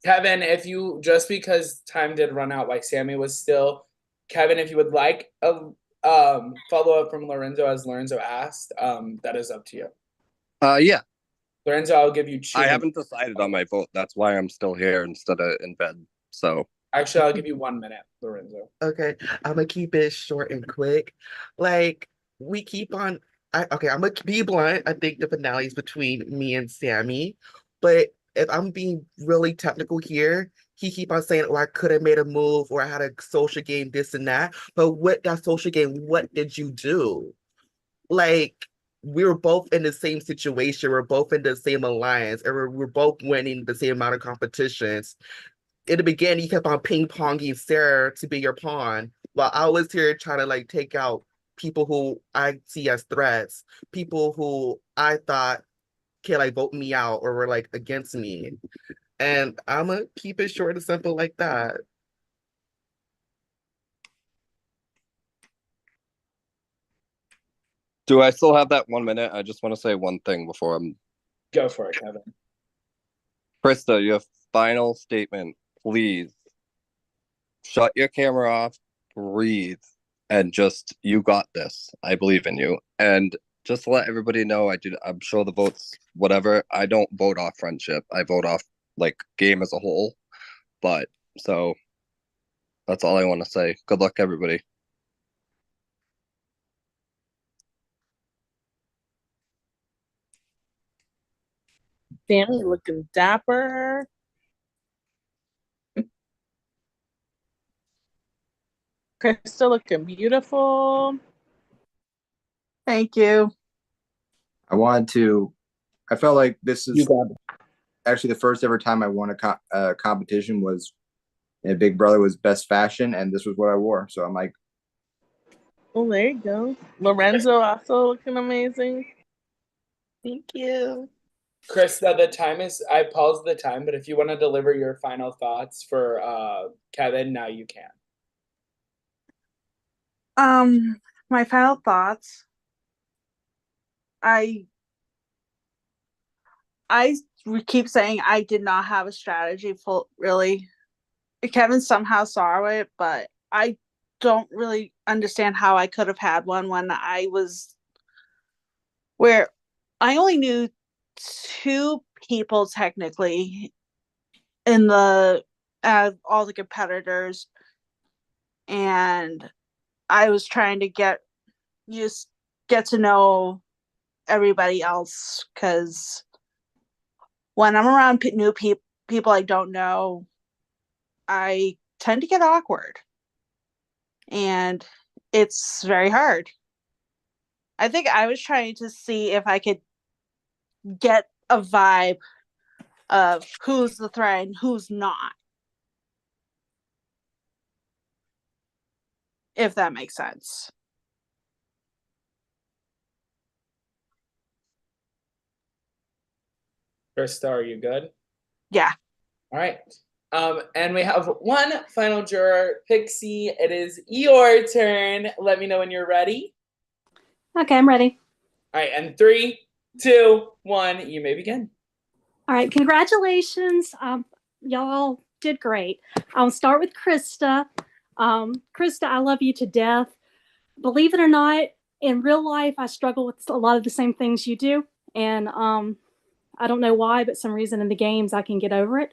Speaker 1: Kevin, if you just because time did run out while Sammy was still, Kevin, if you would like a follow up from Lorenzo as Lorenzo asked, that is up to you.
Speaker 9: Yeah.
Speaker 1: Lorenzo, I'll give you 2
Speaker 9: I
Speaker 1: minutes.
Speaker 9: haven't decided on my vote. That's why I'm still here instead of in bed. So
Speaker 1: Actually, I'll give you 1 minute, Lorenzo.
Speaker 2: Okay, I'm gonna keep it short and quick. Like, we keep on. Okay, I'm gonna be blunt. I think the finale is between me and Sammy, but if I'm being really technical here, he keep on saying, "Oh, I could have made a move, or I had a social game, this and that." But what that social game? What did you do? Like, we were both in the same situation. We're both in the same alliance, and we're both winning the same amount of competitions. In the beginning, you kept on ping-ponging Sarah to be your pawn, while I was here trying to, like, take out people who I see as threats, people who I thought can, like, vote me out or were, like, against me. And I'm gonna keep it short and simple like that.
Speaker 9: do I still have that 1 minute? I just want to say one thing before I'm.
Speaker 1: Go for it, Kevin.
Speaker 9: Krista, your final statement, please. Shut your camera off, breathe, and just, you got this. I believe in you. And just to let everybody know, I'm sure the votes, whatever, I don't vote off friendship. I vote off, like, game as a whole. But so that's all I want to say. Good luck, everybody.
Speaker 10: Sammy looking dapper. Krista looking beautiful.
Speaker 7: Thank you.
Speaker 6: I felt like this
Speaker 1: You
Speaker 6: is
Speaker 1: got it.
Speaker 6: actually the first ever time I won a competition was Big Brother was best fashion, and this was what I wore. So I'm like,
Speaker 10: Oh, there you go. Lorenzo also looking amazing.
Speaker 2: Thank you.
Speaker 1: Krista, the time is, I paused the time, but if you want to deliver your final thoughts for Kevin, now you can.
Speaker 7: My final thoughts. I keep saying I did not have a strategy full really. Kevin somehow saw it, but I don't really understand how I could have had one when I was where I only knew 2 people technically in the all the competitors, and I was trying to get to know everybody else because when I'm around new people I don't know, I tend to get awkward, and it's very hard. I think I was trying to see if I could get a vibe of who's the threat and who's not. if that makes sense.
Speaker 1: Krista, are you good?
Speaker 7: Yeah.
Speaker 1: All right. And we have one final juror, Pixie. It is your turn. Let me know when you're ready.
Speaker 11: Okay, I'm ready.
Speaker 1: All right, and 3, 2, 1, you may begin.
Speaker 11: All right, congratulations. Y'all did great. I'll start with Krista. Krista, I love you to death. Believe it or not, in real life, I struggle with a lot of the same things you do. And I don't know why, but some reason in the games I can get over it.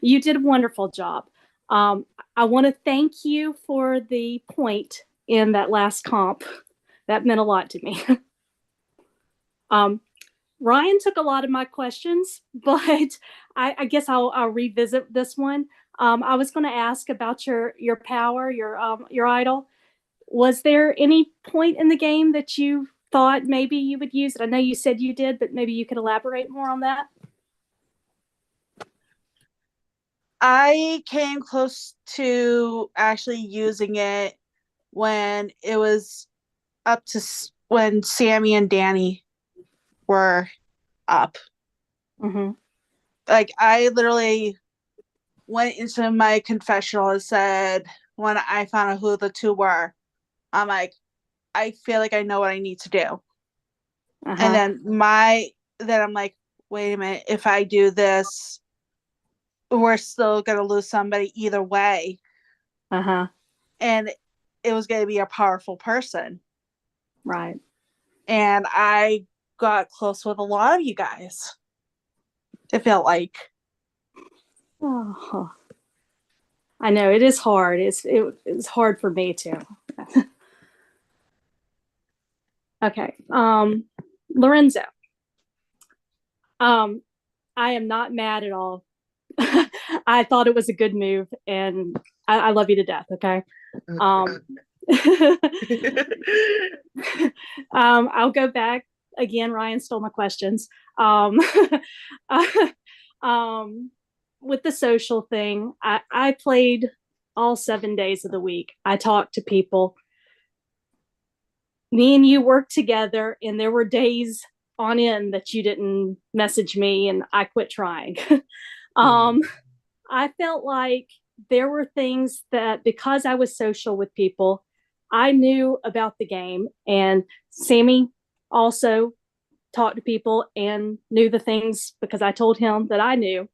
Speaker 11: You did a wonderful job. I want to thank you for the point in that last comp. That meant a lot to me. Ryan took a lot of my questions, but I guess I'll revisit this one. I was going to ask about your power, your idol. Was there any point in the game that you thought maybe you would use it? I know you said you did, but maybe you could elaborate more on that.
Speaker 7: I came close to actually using it when it was up to when Sammy and Danny were up.
Speaker 11: Mm-hmm.
Speaker 7: Like, I literally went into my confessional and said, when I found out who the two were, I'm like, I feel like I know what I need to do.
Speaker 11: Uh-huh.
Speaker 7: And then I'm like, wait a minute, if I do this, we're still gonna lose somebody either way.
Speaker 11: Uh-huh.
Speaker 7: And it was gonna be a powerful person.
Speaker 11: Right.
Speaker 7: And I got close with a lot of you guys. It felt like.
Speaker 11: Oh, I know it is hard. It's hard for me too. Okay. Lorenzo. I am not mad at all. I thought it was a good move, and I love you to death. Okay. I'll go back again. Ryan stole my questions. With the social thing, I played all 7 days of the week. I talked to people. Me and you worked together, and there were days on end that you didn't message me, and I quit trying. I felt like there were things that, because I was social with people, I knew about the game, and Sammy also talked to people and knew the things because I told him that I knew.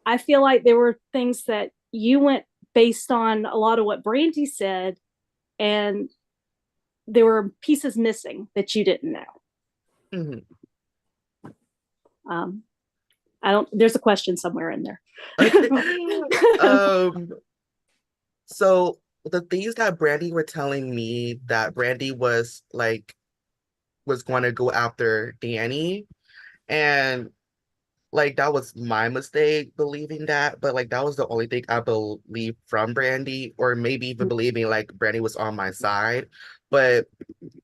Speaker 11: I feel like there were things that you went based on a lot of what Brandy said, and there were pieces missing that you didn't know.
Speaker 2: Mm-hmm.
Speaker 11: I don't. There's a question somewhere in there.
Speaker 2: So the things that Brandy were telling me, that Brandy was going to go after Danny, and like that was my mistake believing that, but like that was the only thing I believed from Brandy, or maybe even believing like Brandy was on my side. But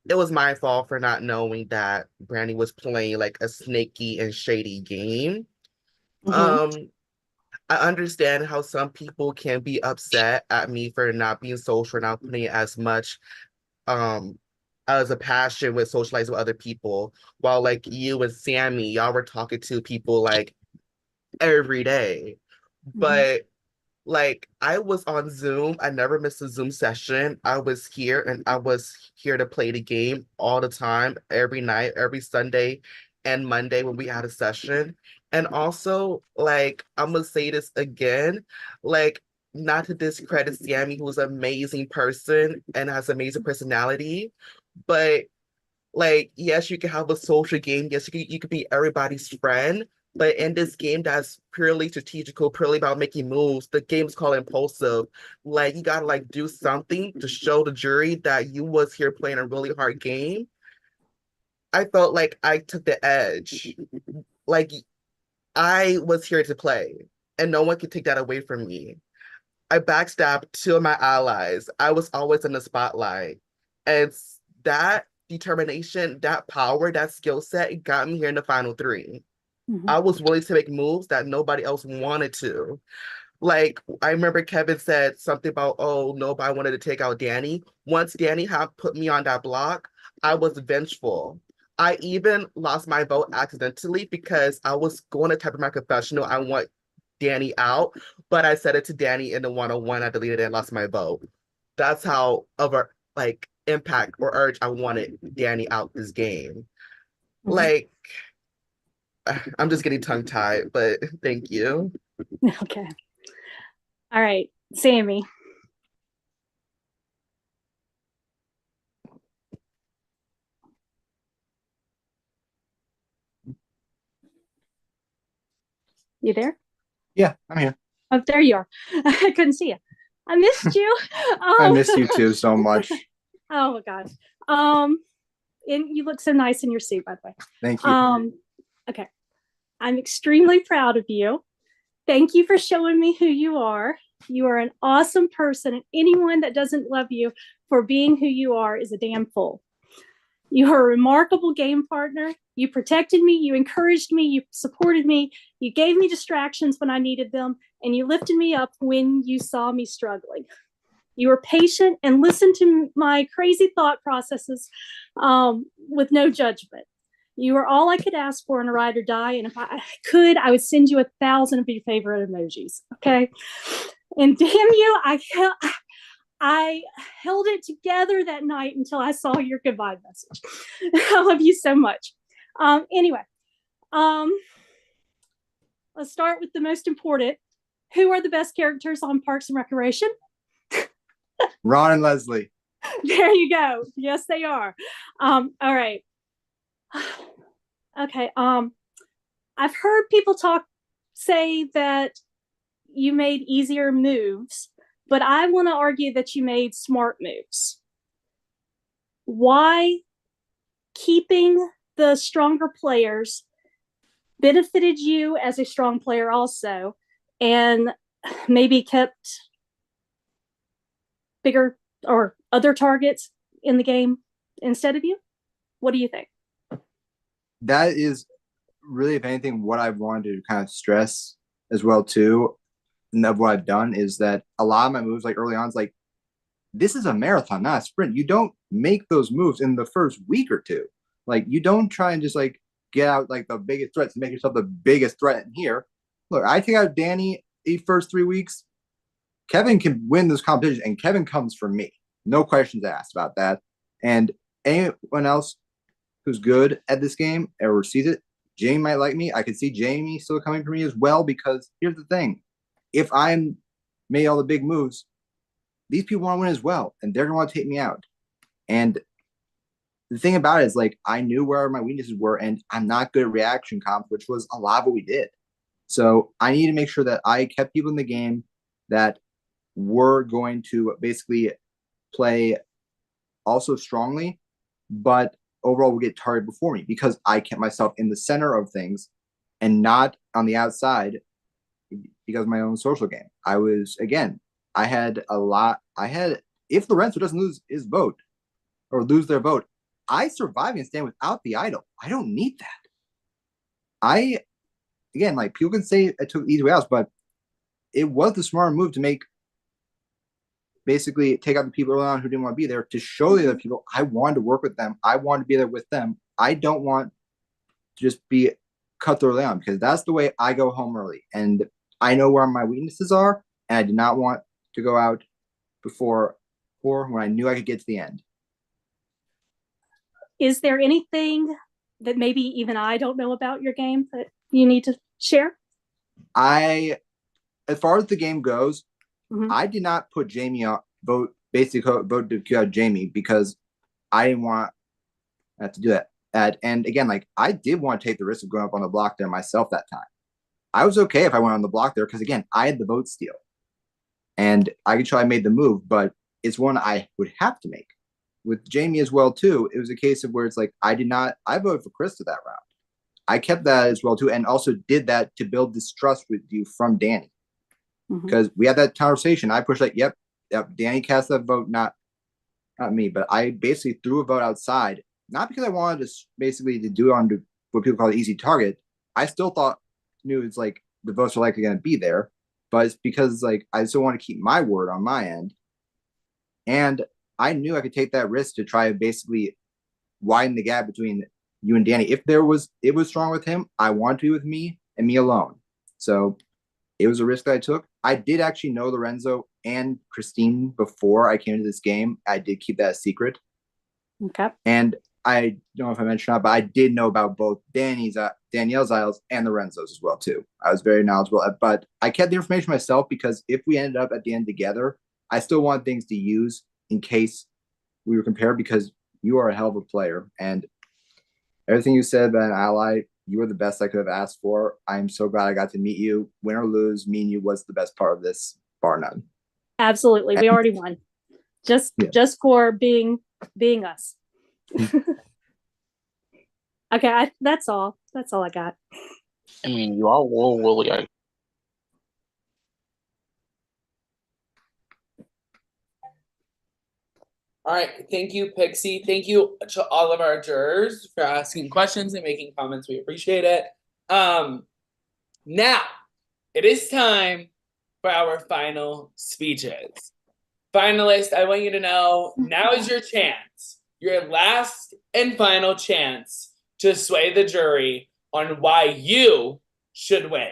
Speaker 2: it was my fault for not knowing that Brandy was playing like a snaky and shady game.
Speaker 11: Mm-hmm.
Speaker 2: I understand how some people can be upset at me for not being social, not putting as much as a passion with socializing with other people, while like you and Sammy, y'all were talking to people like every day. But like I was on Zoom, I never missed a Zoom session. I was here, and I was here to play the game all the time, every night, every Sunday and Monday when we had a session. And also, like, I'm gonna say this again, like, not to discredit Sammy, who's an amazing person and has amazing personality, but like, yes, you can have a social game. Yes, you could be everybody's friend. But in this game that's purely strategical, purely about making moves, the game's called impulsive. Like, you gotta like do something to show the jury that you was here playing a really hard game. I felt like I took the edge. Like, I was here to play, and no one could take that away from me. I backstabbed two of my allies. I was always in the spotlight. And that determination, that power, that skill set got me here in the final three.
Speaker 11: Mm-hmm.
Speaker 2: I was willing to make moves that nobody else wanted to. Like, I remember Kevin said something about, oh, nobody wanted to take out Danny. Once Danny had put me on that block, I was vengeful. I even lost my vote accidentally because I was going to type in my confessional, I want Danny out, but I said it to Danny in the one-on-one. I deleted it and lost my vote. That's how of a like impact or urge I wanted Danny out this game. Like, I'm just getting tongue-tied, but thank you.
Speaker 11: Okay. All right, Sammy. You there?
Speaker 6: Yeah, I'm here.
Speaker 11: Oh, there you are. I couldn't see you. I missed you.
Speaker 6: I miss you too so much.
Speaker 11: Oh my gosh. And you look so nice in your suit, by the way.
Speaker 6: Thank you.
Speaker 11: Okay. I'm extremely proud of you. Thank you for showing me who you are. You are an awesome person, and anyone that doesn't love you for being who you are is a damn fool. You are a remarkable game partner. You protected me, you encouraged me, you supported me, you gave me distractions when I needed them, and you lifted me up when you saw me struggling. You were patient and listened to my crazy thought processes with no judgment. You were all I could ask for in a ride or die, and if I could, I would send you 1,000 of your favorite emojis, okay? And damn you, I held it together that night until I saw your goodbye message. I love you so much. Anyway, let's start with the most important. Who are the best characters on Parks and Recreation?
Speaker 6: Ron and Leslie.
Speaker 11: There you go. Yes, they are. All right. Okay. I've heard people say that you made easier moves, but I want to argue that you made smart moves. Why keeping the stronger players benefited you as a strong player also, and maybe kept bigger or other targets in the game instead of you? What do you think?
Speaker 6: That is really, if anything, what I wanted to kind of stress as well too, and of what I've done is that a lot of my moves, like early on, is like, this is a marathon, not a sprint. You don't make those moves in the first week or two. Like, you don't try and just like get out like the biggest threats and make yourself the biggest threat in here. Look, I take out Danny the first 3 weeks. Kevin can win this competition, and Kevin comes for me. No questions asked about that. And anyone else who's good at this game or sees it, Jamie might like me. I could see Jamie still coming for me as well, because here's the thing. If I'm made all the big moves, these people want to win as well, and they're going to want to take me out. And the thing about it is, like, I knew where my weaknesses were, and I'm not good at reaction comp, which was a lot of what we did. So I need to make sure that I kept people in the game that were going to basically play also strongly, but overall will get targeted before me, because I kept myself in the center of things and not on the outside because of my own social game. I was, again, I had a lot. If Lorenzo doesn't lose his vote or lose their vote, I survive and stand without the idol. I don't need that. Again, like, people can say I took the easy way out, but it was the smarter move to make, basically take out the people early on who didn't want to be there, to show the other people I wanted to work with them. I wanted to be there with them. I don't want to just be cut early on, because that's the way I go home early. And I know where my weaknesses are, and I did not want to go out before or when I knew I could get to the end.
Speaker 11: Is there anything that maybe even I don't know about your game that you need to share?
Speaker 6: As far as the game goes, I did not put Jamie out, vote to kill out Jamie, because I didn't want to do that. And again, like, I did want to take the risk of going up on the block there myself that time. I was okay if I went on the block there, because again, I had the vote steal, and I could show I made the move, but it's one I would have to make. With Jamie as well too, it was a case of where it's like, I voted for Krista that round. I kept that as well too, and also did that to build distrust with you from Danny. Because we had that conversation. I pushed like, yep, Danny cast that vote, not me. But I basically threw a vote outside, not because I wanted to basically to do it on what people call an easy target. I still knew it's like the votes are likely going to be there. but it's because like I still want to keep my word on my end, and I knew I could take that risk to try to basically widen the gap between you and Danny. If it was strong with him, I wanted to be with me and me alone. So it was a risk that I took. I did actually know Lorenzo and Christine before I came into this game. I did keep that a secret.
Speaker 11: Okay.
Speaker 6: And I don't know if I mentioned that, but I did know about both Danielle's Isles and Lorenzo's as well too. I was very knowledgeable, but I kept the information myself because if we ended up at the end together, I still want things to use in case we were compared, because you are a hell of a player, and everything you said about an ally, you were the best I could have asked for. I'm so glad I got to meet you. Win or lose, me and you was the best part of this, bar none.
Speaker 11: Absolutely. We already won. Just for being us. Okay, that's all. That's all I got.
Speaker 12: I mean, you are Willie.
Speaker 1: All right, thank you, Pixie. Thank you to all of our jurors for asking questions and making comments. We appreciate it. Now it is time for our final speeches. Finalists, I want you to know now is your chance, your last and final chance to sway the jury on why you should win.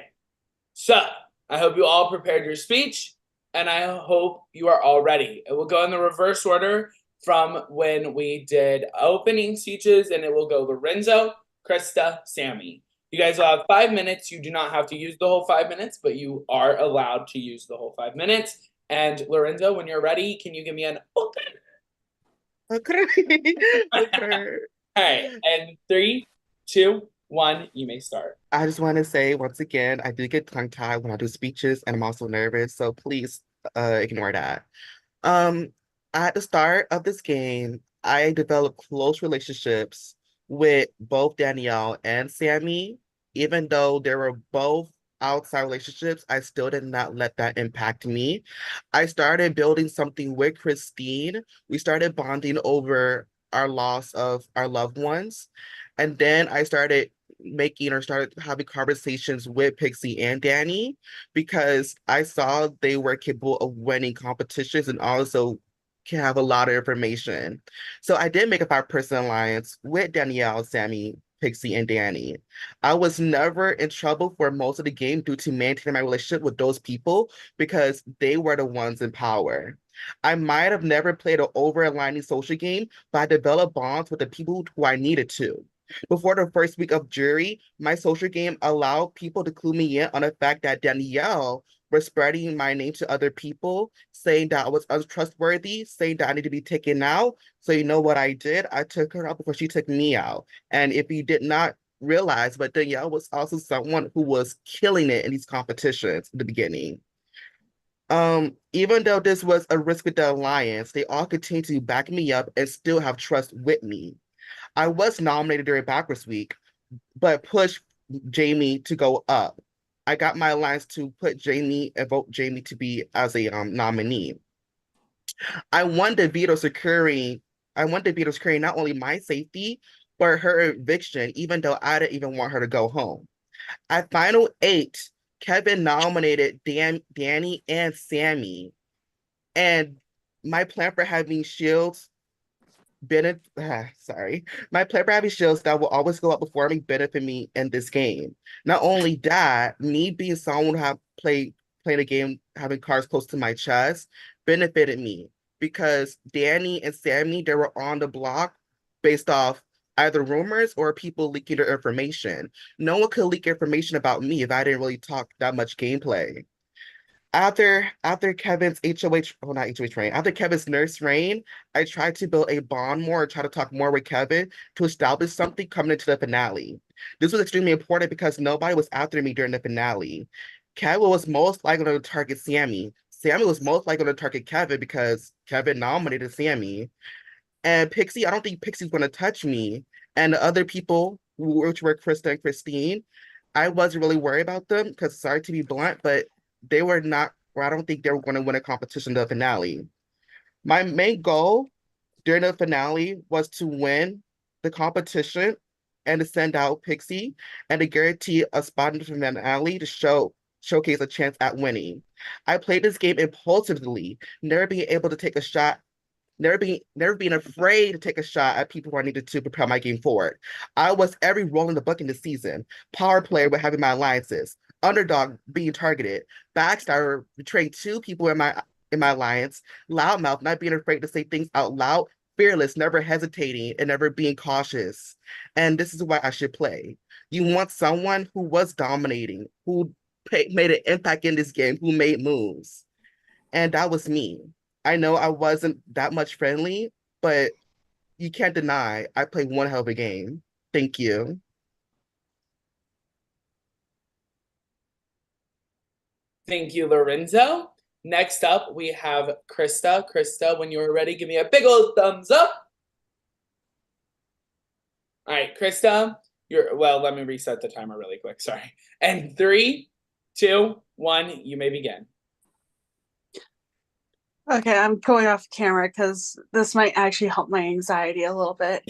Speaker 1: So I hope you all prepared your speech, and I hope you are all ready. It will go in the reverse order from when we did opening speeches, and it will go Lorenzo, Krista, Sammy. You guys will have 5 minutes. You do not have to use the whole 5 minutes, but you are allowed to use the whole 5 minutes. And Lorenzo, when you're ready, can you give me an okay?
Speaker 2: Okay. Okay.
Speaker 1: All right, and 3, 2, 1, you may start.
Speaker 2: I just want to say once again, I do get tongue-tied when I do speeches, and I'm also nervous, so please ignore that. At the start of this game, I developed close relationships with both Danielle and Sammy. Even though they were both outside relationships, I still did not let that impact me. I started building something with Christine. We started bonding over our loss of our loved ones. And then I started started having conversations with Pixie and Danny because I saw they were capable of winning competitions and also can have a lot of information. So I did make a 5-person alliance with Danielle, Sammy, Pixie, and Danny. I was never in trouble for most of the game due to maintaining my relationship with those people because they were the ones in power. I might have never played an over-aligning social game, but I developed bonds with the people who I needed to. Before the first week of jury, my social game allowed people to clue me in on the fact that Danielle was spreading my name to other people, saying that I was untrustworthy, saying that I need to be taken out. So you know what I did? I took her out before she took me out. And if you did not realize, but Danielle was also someone who was killing it in these competitions in the beginning. Even though this was a risk with the alliance, they all continued to back me up and still have trust with me. I was nominated during Backwards Week, but pushed Jamie to go up. I got my alliance to put Jamie and vote Jamie to be as a nominee. I want the veto securing not only my safety, but her eviction, even though I didn't even want her to go home. At Final 8, Kevin nominated Danny and Sammy. And my plan for having shields my plan for having shields that will always go up before me benefit me in this game. Not only that, me being someone who have playing a game having cards close to my chest benefited me because Danny and Sammy, they were on the block based off either rumors or people leaking their information. No one could leak information about me if I didn't really talk that much gameplay. After Kevin's HOH, oh not HOH reign, after Kevin's nurse reign, I tried to build a bond more, try to talk more with Kevin to establish something coming into the finale. This was extremely important because nobody was after me during the finale. Kevin was most likely to target Sammy. Sammy was most likely to target Kevin because Kevin nominated Sammy. And Pixie, I don't think Pixie's going to touch me. And the other people, which were Krista and Christine, I wasn't really worried about them because, sorry to be blunt, but they were not, or I don't think they were going to win a competition in the finale. My main goal during the finale was to win the competition and to send out Pixie and to guarantee a spot in the finale to show showcase a chance at winning. I played this game impulsively, never being able to take a shot, never being afraid to take a shot at people who I needed to propel my game forward. I was every role in the book in the season. Power player with having my alliances, underdog being targeted, backstabber betraying two people in my alliance, loudmouth not being afraid to say things out loud, fearless, never hesitating, and never being cautious. And this is why I should play. You want someone who was dominating, who made an impact in this game, who made moves. And that was me. I know I wasn't that much friendly, but you can't deny I played one hell of a game. Thank you.
Speaker 1: Thank you, Lorenzo. Next up, we have Krista. Krista, when you're ready, give me a big old thumbs up. All right, Krista, let me reset the timer really quick. Sorry. And 3, 2, 1, you may begin.
Speaker 7: Okay, I'm going off camera because this might actually help my anxiety a little bit.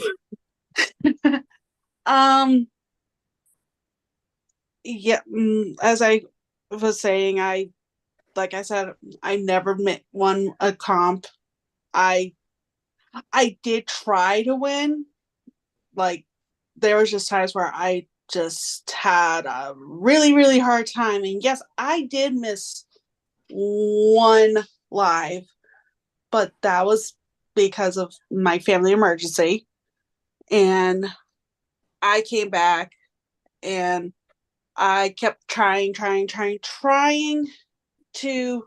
Speaker 7: Yeah, as I was saying, like I said, I never won a comp. I did try to win. Like, there was just times where I just had a really, really hard time. And yes, I did miss one live, but that was because of my family emergency. And I came back and I kept trying to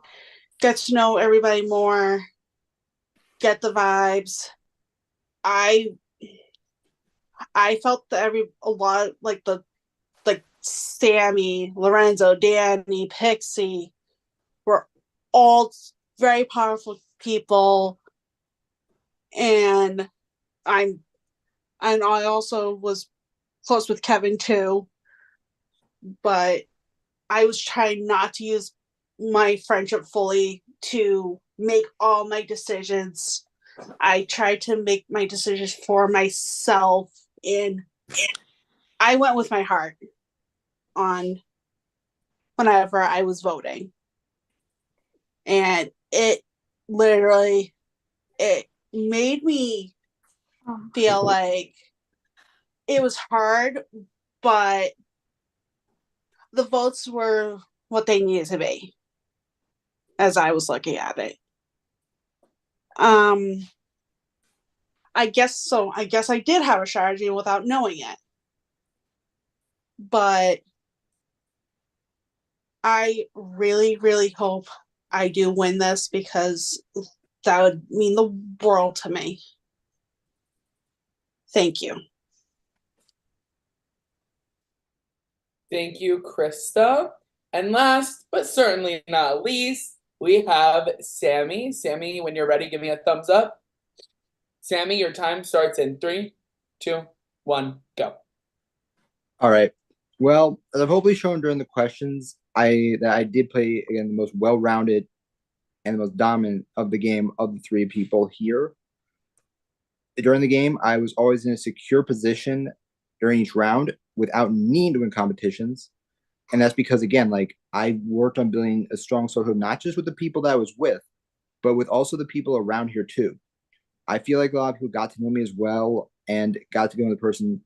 Speaker 7: get to know everybody more, get the vibes. I felt that a lot like Sammy, Lorenzo, Danny, Pixie were all very powerful people, and I also was close with Kevin too, but I was trying not to use my friendship fully to make all my decisions. I tried to make my decisions for myself, and I went with my heart on whenever I was voting. And it literally, it made me feel like it was hard, but the votes were what they needed to be as I was looking at it. I guess so. I guess I did have a strategy without knowing it. But I really, really hope I do win this because that would mean the world to me. Thank you.
Speaker 1: Thank you, Krista. And last, but certainly not least, we have Sammy. Sammy, when you're ready, give me a thumbs up. Sammy, your time starts in 3, 2, 1, go.
Speaker 6: All right. Well, as I've hopefully shown during the questions, I did play, again, the most well-rounded and the most dominant of the game of the three people here. During the game, I was always in a secure position during each round without needing to win competitions. And that's because, again, like, I worked on building a strong social, not just with the people that I was with, but with also the people around here too. I feel like a lot of people got to know me as well and got to know the person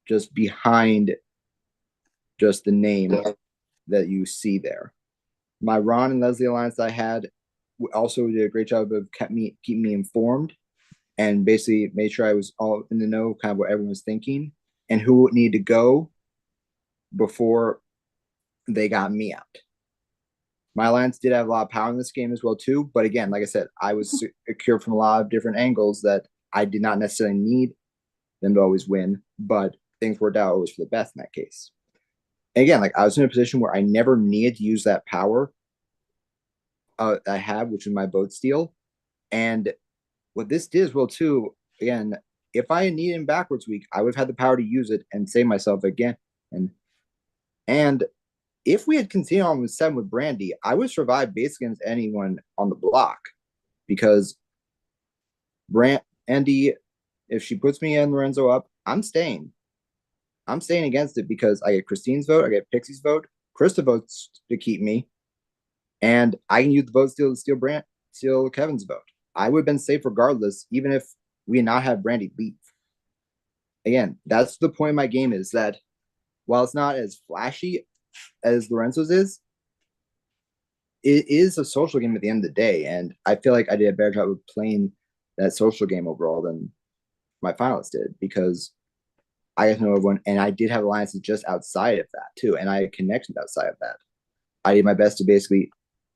Speaker 6: just behind just the name that you see there. My Ron and Leslie alliance that I had also did a great job of keeping me informed and basically made sure I was all in the know, kind of what everyone was thinking and who needed to go before they got me out. My alliance did have a lot of power in this game as well too, but again, like I said, I was secure from a lot of different angles that I did not necessarily need them to always win, but things worked out always for the best in that case. And again, like, I was in a position where I never needed to use that power I have, which is my boat steal. And what this did as well too, again, if I had needed in backwards week, I would have had the power to use it and save myself again. And if we had continued on with 7 with Brandy, I would survive basically against anyone on the block because Brandy, if she puts me and Lorenzo up, I'm staying. I'm staying against it because I get Christine's vote, I get Pixie's vote, Krista votes to keep me, and I can use the vote to steal Kevin's vote. I would have been safe regardless, even if we did not have Brandy leave. Again, that's the point of my game, is that while it's not as flashy as Lorenzo's is, it is a social game at the end of the day, and I feel like I did a better job of playing that social game overall than my finalists did, because I got to know everyone, and I did have alliances just outside of that too, and I had connections outside of that. I did my best to basically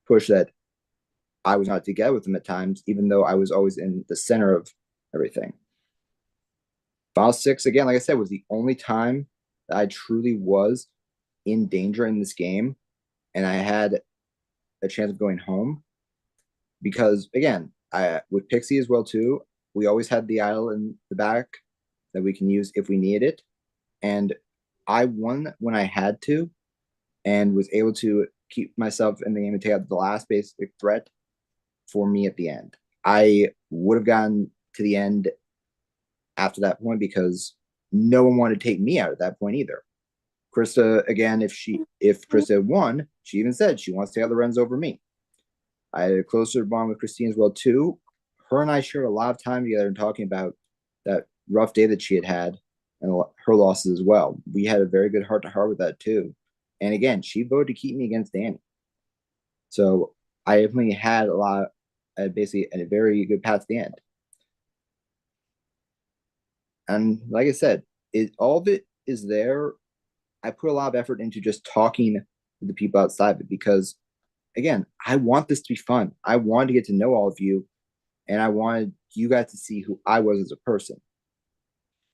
Speaker 6: push that I was not together with them at times, even though I was always in the center of everything. Final 6, again, like I said, was the only time that I truly was in danger in this game, and I had a chance of going home. Because again, with Pixie as well too, we always had the idol in the back that we can use if we need it, and I won when I had to, and was able to keep myself in the game and take out the last basic threat for me at the end. I would have gotten to the end after that point because no one wanted to take me out at that point either. Krista, again, if Krista won, she even said she wants to take out Lorenzo over me. I had a closer bond with Christine as well too. Her and I shared a lot of time together and talking about that rough day that she had and her losses as well. We had a very good heart-to-heart with that too. And again, she voted to keep me against Danny. So I definitely had basically a very good path to the end. And like I said, all of it is there. I put a lot of effort into just talking to the people outside of it because, again, I want this to be fun. I wanted to get to know all of you, and I wanted you guys to see who I was as a person.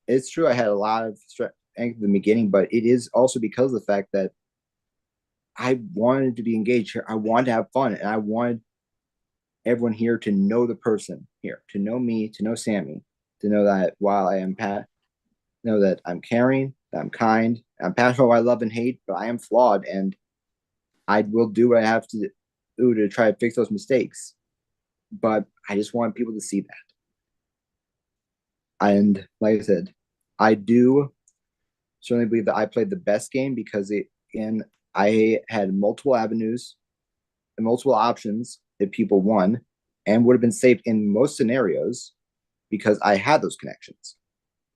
Speaker 6: It's true I had a lot of strength at the beginning, but it is also because of the fact that I wanted to be engaged here. I wanted to have fun, and I wanted everyone here to know the person here, to know me, to know Sammy, to know that while I am know that I'm caring, that I'm kind, I'm passionate about what I love and hate, but I am flawed, and I will do what I have to do to try to fix those mistakes. But I just want people to see that. And like I said, I do certainly believe that I played the best game because I had multiple avenues and multiple options that people won and would have been safe in most scenarios because I had those connections.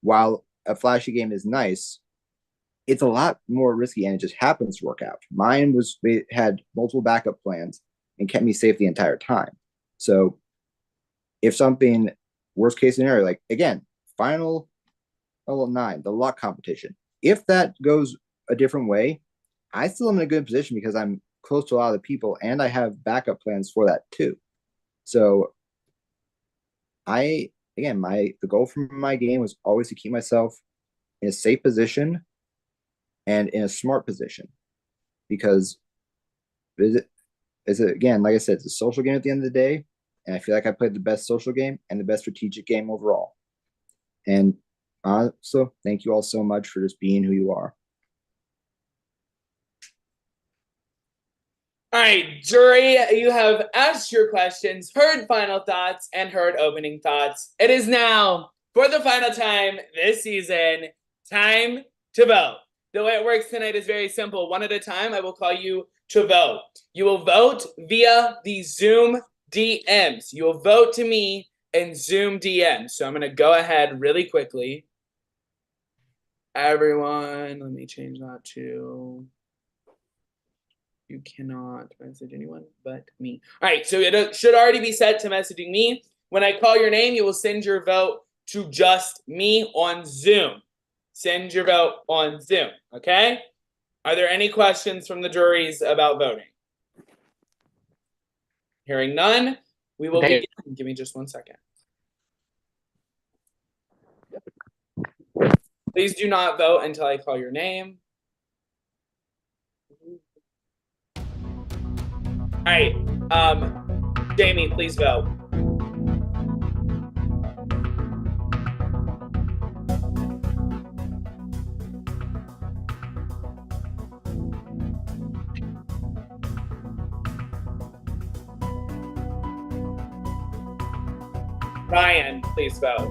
Speaker 6: While a flashy game is nice, it's a lot more risky and it just happens to work out. Mine had multiple backup plans and kept me safe the entire time. So if something worst case scenario, like again, final 9, the luck competition, if that goes a different way, I still am in a good position because I'm close to a lot of the people and I have backup plans for that too. So the goal from my game was always to keep myself in a safe position and in a smart position because again, like I said, it's a social game at the end of the day, and I feel like I played the best social game and the best strategic game overall. And so thank you all so much for just being who you are.
Speaker 1: All right, jury, you have asked your questions, heard final thoughts, and heard opening thoughts. It is now, for the final time this season, time to vote. The way it works tonight is very simple. One at a time, I will call you to vote. You will vote via the Zoom DMs. You will vote to me in Zoom DMs. So I'm going to go ahead really quickly. Everyone, let me change that to... You cannot message anyone but me. All right, so it should already be set to messaging me. When I call your name, you will send your vote to just me on Zoom. Send your vote on Zoom, okay? Are there any questions from the juries about voting? Hearing none, we will begin. Give me just 1 second. Please do not vote until I call your name. All right, Jamie, please vote. Ryan, please vote.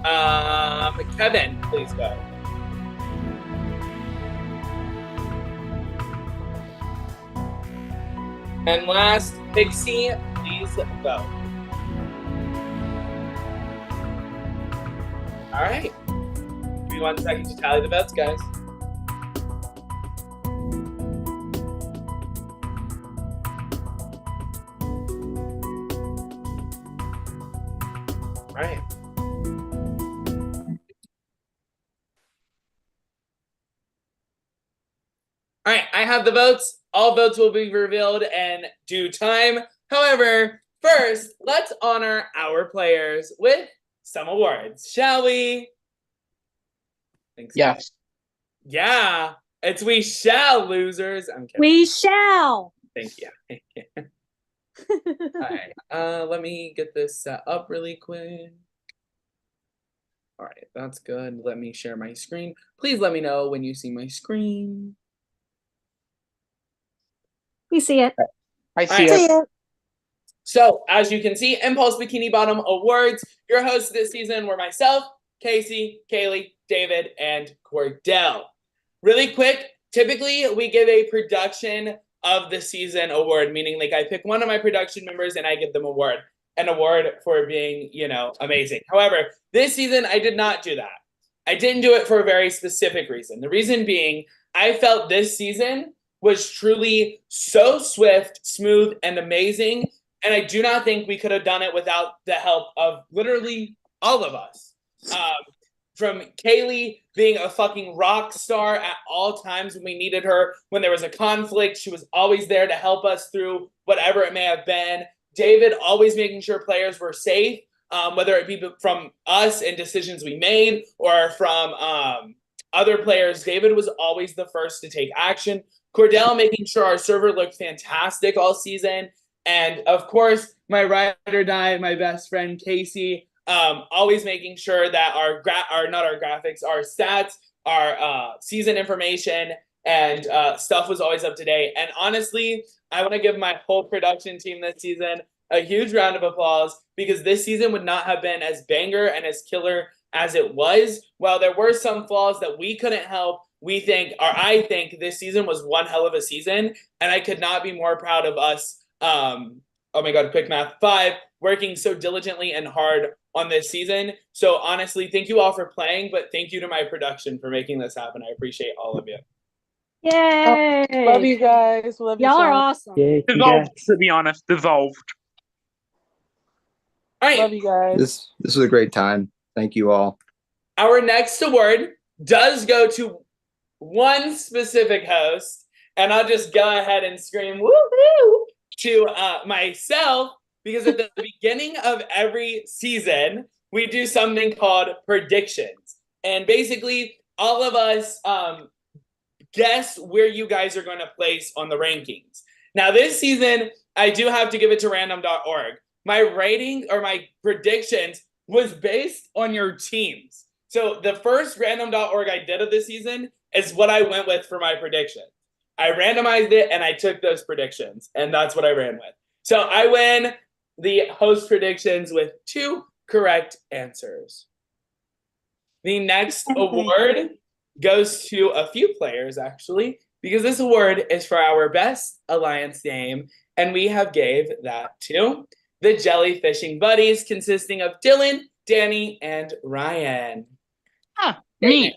Speaker 1: Kevin, please go. And last, Pixie, please go. All right. Give me 1 second to tally the votes, guys. All right. All right, I have the votes. All votes will be revealed in due time. However, first, let's honor our players with some awards, shall we? Thanks.
Speaker 12: Yes.
Speaker 1: Yeah, it's we shall, losers. I'm kidding.
Speaker 11: We shall.
Speaker 1: Thank you. All right, let me get this set up really quick. All right, that's good. Let me share my screen. Please let me know when you see my screen.
Speaker 11: We see it.
Speaker 12: I see
Speaker 11: See
Speaker 12: it.
Speaker 11: it.
Speaker 1: So, as you can see, Impulse Bikini Bottom Awards. Your hosts this season were myself, Casey, Kaylee, David, and Cordell. Really quick, typically we give a production of the season award, meaning like I pick one of my production members and I give them an award for being, amazing. However, this season I did not do that. I didn't do it for a very specific reason. The reason being, I felt this season was truly so swift, smooth, and amazing. And I do not think we could have done it without the help of literally all of us. From Kaylee being a fucking rock star at all times when we needed her, when there was a conflict, she was always there to help us through whatever it may have been. David always making sure players were safe, whether it be from us and decisions we made or from other players. David was always the first to take action. Cordell making sure our server looked fantastic all season. And of course, my ride or die, my best friend Casey, always making sure that our stats, our season information, and stuff was always up to date. And honestly, I want to give my whole production team this season a huge round of applause because this season would not have been as banger and as killer as it was. While there were some flaws that we couldn't help, I think this season was one hell of a season, and I could not be more proud of us. Oh my God, quick math, 5, working so diligently and hard on this season. So honestly, thank you all for playing, but thank you to my production for making this happen. I appreciate all of you.
Speaker 11: Yay.
Speaker 10: Love you guys. Love you
Speaker 11: Y'all
Speaker 10: so
Speaker 11: are
Speaker 10: much.
Speaker 11: awesome.
Speaker 8: Yay,
Speaker 12: Dissolved,
Speaker 8: congrats.
Speaker 12: to be honest. Dissolved.
Speaker 1: All right,
Speaker 10: Love you guys.
Speaker 6: This was a great time. Thank you all.
Speaker 1: our next award does go to one specific host, and I'll just go ahead and scream woohoo to myself, because at the beginning of every season, we do something called predictions. And basically, all of us guess where you guys are going to place on the rankings. Now, this season, I do have to give it to random.org. My rating or my predictions was based on your teams. So the first random.org I did of this season is what I went with for my prediction. I randomized it and I took those predictions, and that's what I ran with. So I win the host predictions with 2 correct answers. The next award goes to a few players, actually, because this award is for our best alliance name, and we have gave that to the Jellyfishing Buddies, consisting of Dylan, Danny, and Ryan.
Speaker 12: Me.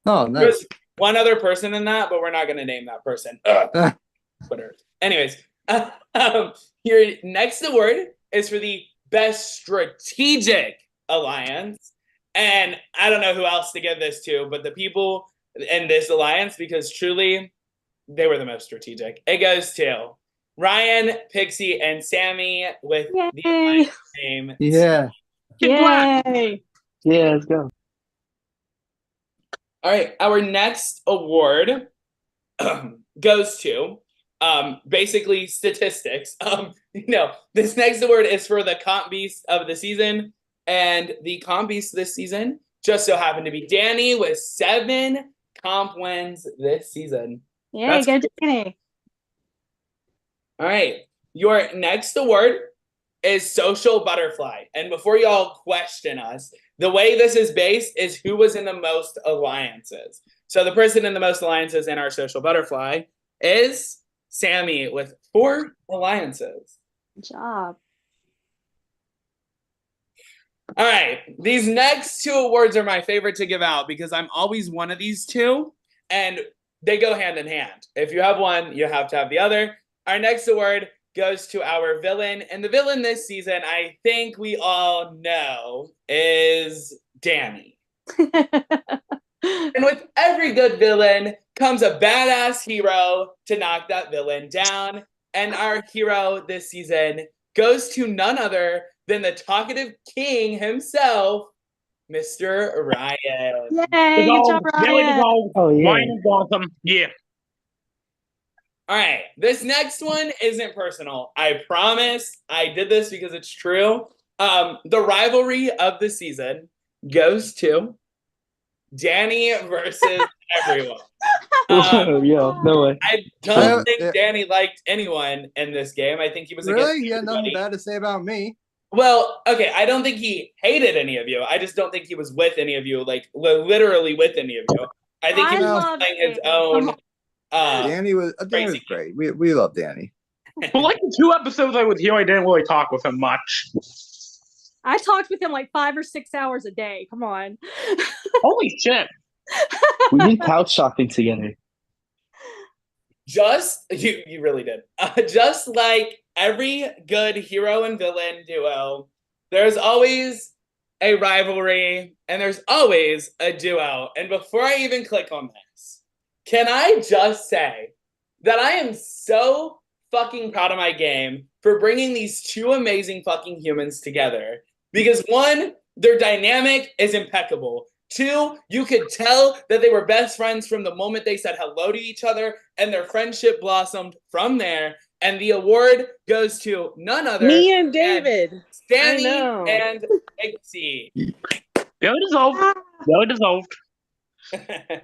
Speaker 6: Oh, nice.
Speaker 1: There's one other person in that, but we're not going to name that person. Twitter. Anyways, your next award is for the best strategic alliance. And I don't know who else to give this to, but the people in this alliance, because truly, they were the most strategic. It goes to Ryan, Pixie, and Sammy with the alliance name.
Speaker 6: Yeah.
Speaker 11: Yay.
Speaker 8: Yeah, let's go.
Speaker 1: All right, our next award goes to basically statistics. This next award is for the comp beast of the season, and the comp beast this season just so happened to be Danny with 7 comp wins this season.
Speaker 11: Yay, go Danny.
Speaker 1: All right, your next award is Social Butterfly. And before y'all question us, The way this is based is who was in the most alliances. So the person in the most alliances in our social butterfly is Sammy with 4 alliances.
Speaker 11: Good job.
Speaker 1: All right, these next 2 awards are my favorite to give out because I'm always one of these 2, and they go hand in hand. If you have one, you have to have the other. Our next award goes to our villain, and the villain this season, I think we all know, is Danny. And with every good villain comes a badass hero to knock that villain down. And our hero this season goes to none other than the talkative king himself, Mr. Ryan.
Speaker 11: Yay, good job, Ryan.
Speaker 8: Oh, yeah.
Speaker 12: Ryan is awesome. Yeah.
Speaker 1: All right, this next one isn't personal. I promise I did this because it's true. The rivalry of the season goes to Danny versus everyone.
Speaker 8: Yeah, no way.
Speaker 1: I don't think Danny liked anyone in this game. I think he was against
Speaker 6: He had nothing
Speaker 1: everybody.
Speaker 6: bad to say about me.
Speaker 1: Well, okay, I don't think he hated any of you. I just don't think he was with any of you, like literally with any of you. I think he was playing his own.
Speaker 6: Danny was great. We love Danny.
Speaker 12: But like the 2 episodes I was here, I didn't really talk with him much.
Speaker 11: I talked with him like 5 or 6 hours a day. Come on.
Speaker 12: Holy shit.
Speaker 8: We did couch shopping together.
Speaker 1: Just you really did. Just like every good hero and villain duo, there's always a rivalry and there's always a duo. And before I even click on this, can I just say that I am so fucking proud of my game for bringing these 2 amazing fucking humans together. Because 1, their dynamic is impeccable. 2, you could tell that they were best friends from the moment they said hello to each other, and their friendship blossomed from there. And the award goes to none other
Speaker 10: Me and David.
Speaker 1: than Stanley
Speaker 10: I know.
Speaker 1: and Pixie.
Speaker 12: Very dissolved. Very dissolved.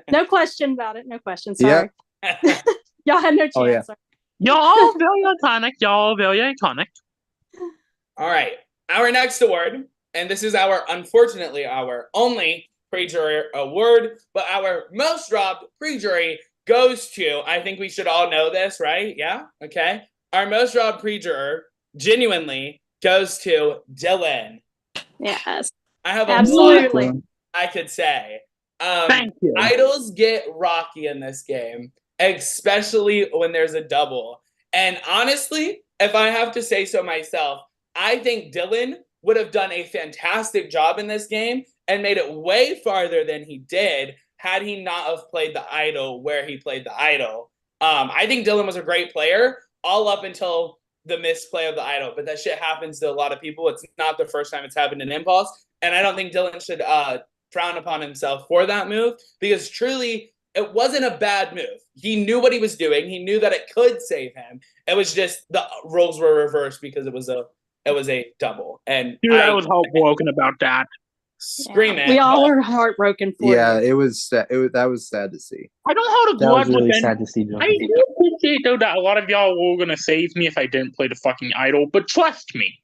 Speaker 11: No question about it. No question. Sorry.
Speaker 6: Yep.
Speaker 11: Y'all had no chance.
Speaker 6: Oh, yeah.
Speaker 11: Sorry.
Speaker 12: Y'all very iconic. Y'all very iconic.
Speaker 1: All right. Our next award, and this is unfortunately, our only pre-jury award, but our most robbed pre-jury goes to, I think we should all know this, right? Yeah? Okay. Our most robbed pre-juror genuinely goes to Dylan.
Speaker 11: Yes.
Speaker 1: I have
Speaker 11: Absolutely.
Speaker 1: a lot I could say.
Speaker 12: Thank you.
Speaker 1: Idols get rocky in this game, especially when there's a double. And honestly, if I have to say so myself, I think Dylan would have done a fantastic job in this game and made it way farther than he did had he not have played the idol where he played the idol. I think Dylan was a great player all up until the misplay of the idol, but that shit happens to a lot of people. It's not the first time it's happened in Impulse, and I don't think Dylan should frown upon himself for that move because truly it wasn't a bad move. He knew what he was doing. He knew that it could save him. It was just the roles were reversed because it was a double. And
Speaker 12: Dude, I was heartbroken about that.
Speaker 1: Screaming.
Speaker 11: We all were heartbroken for
Speaker 6: Yeah,
Speaker 11: you.
Speaker 6: it was that was sad to see.
Speaker 12: I don't hold a
Speaker 8: That was
Speaker 12: grudge with
Speaker 8: really
Speaker 12: any-
Speaker 8: sad to see, John.
Speaker 12: I do appreciate though that a lot of y'all were gonna save me if I didn't play the fucking idol, but trust me,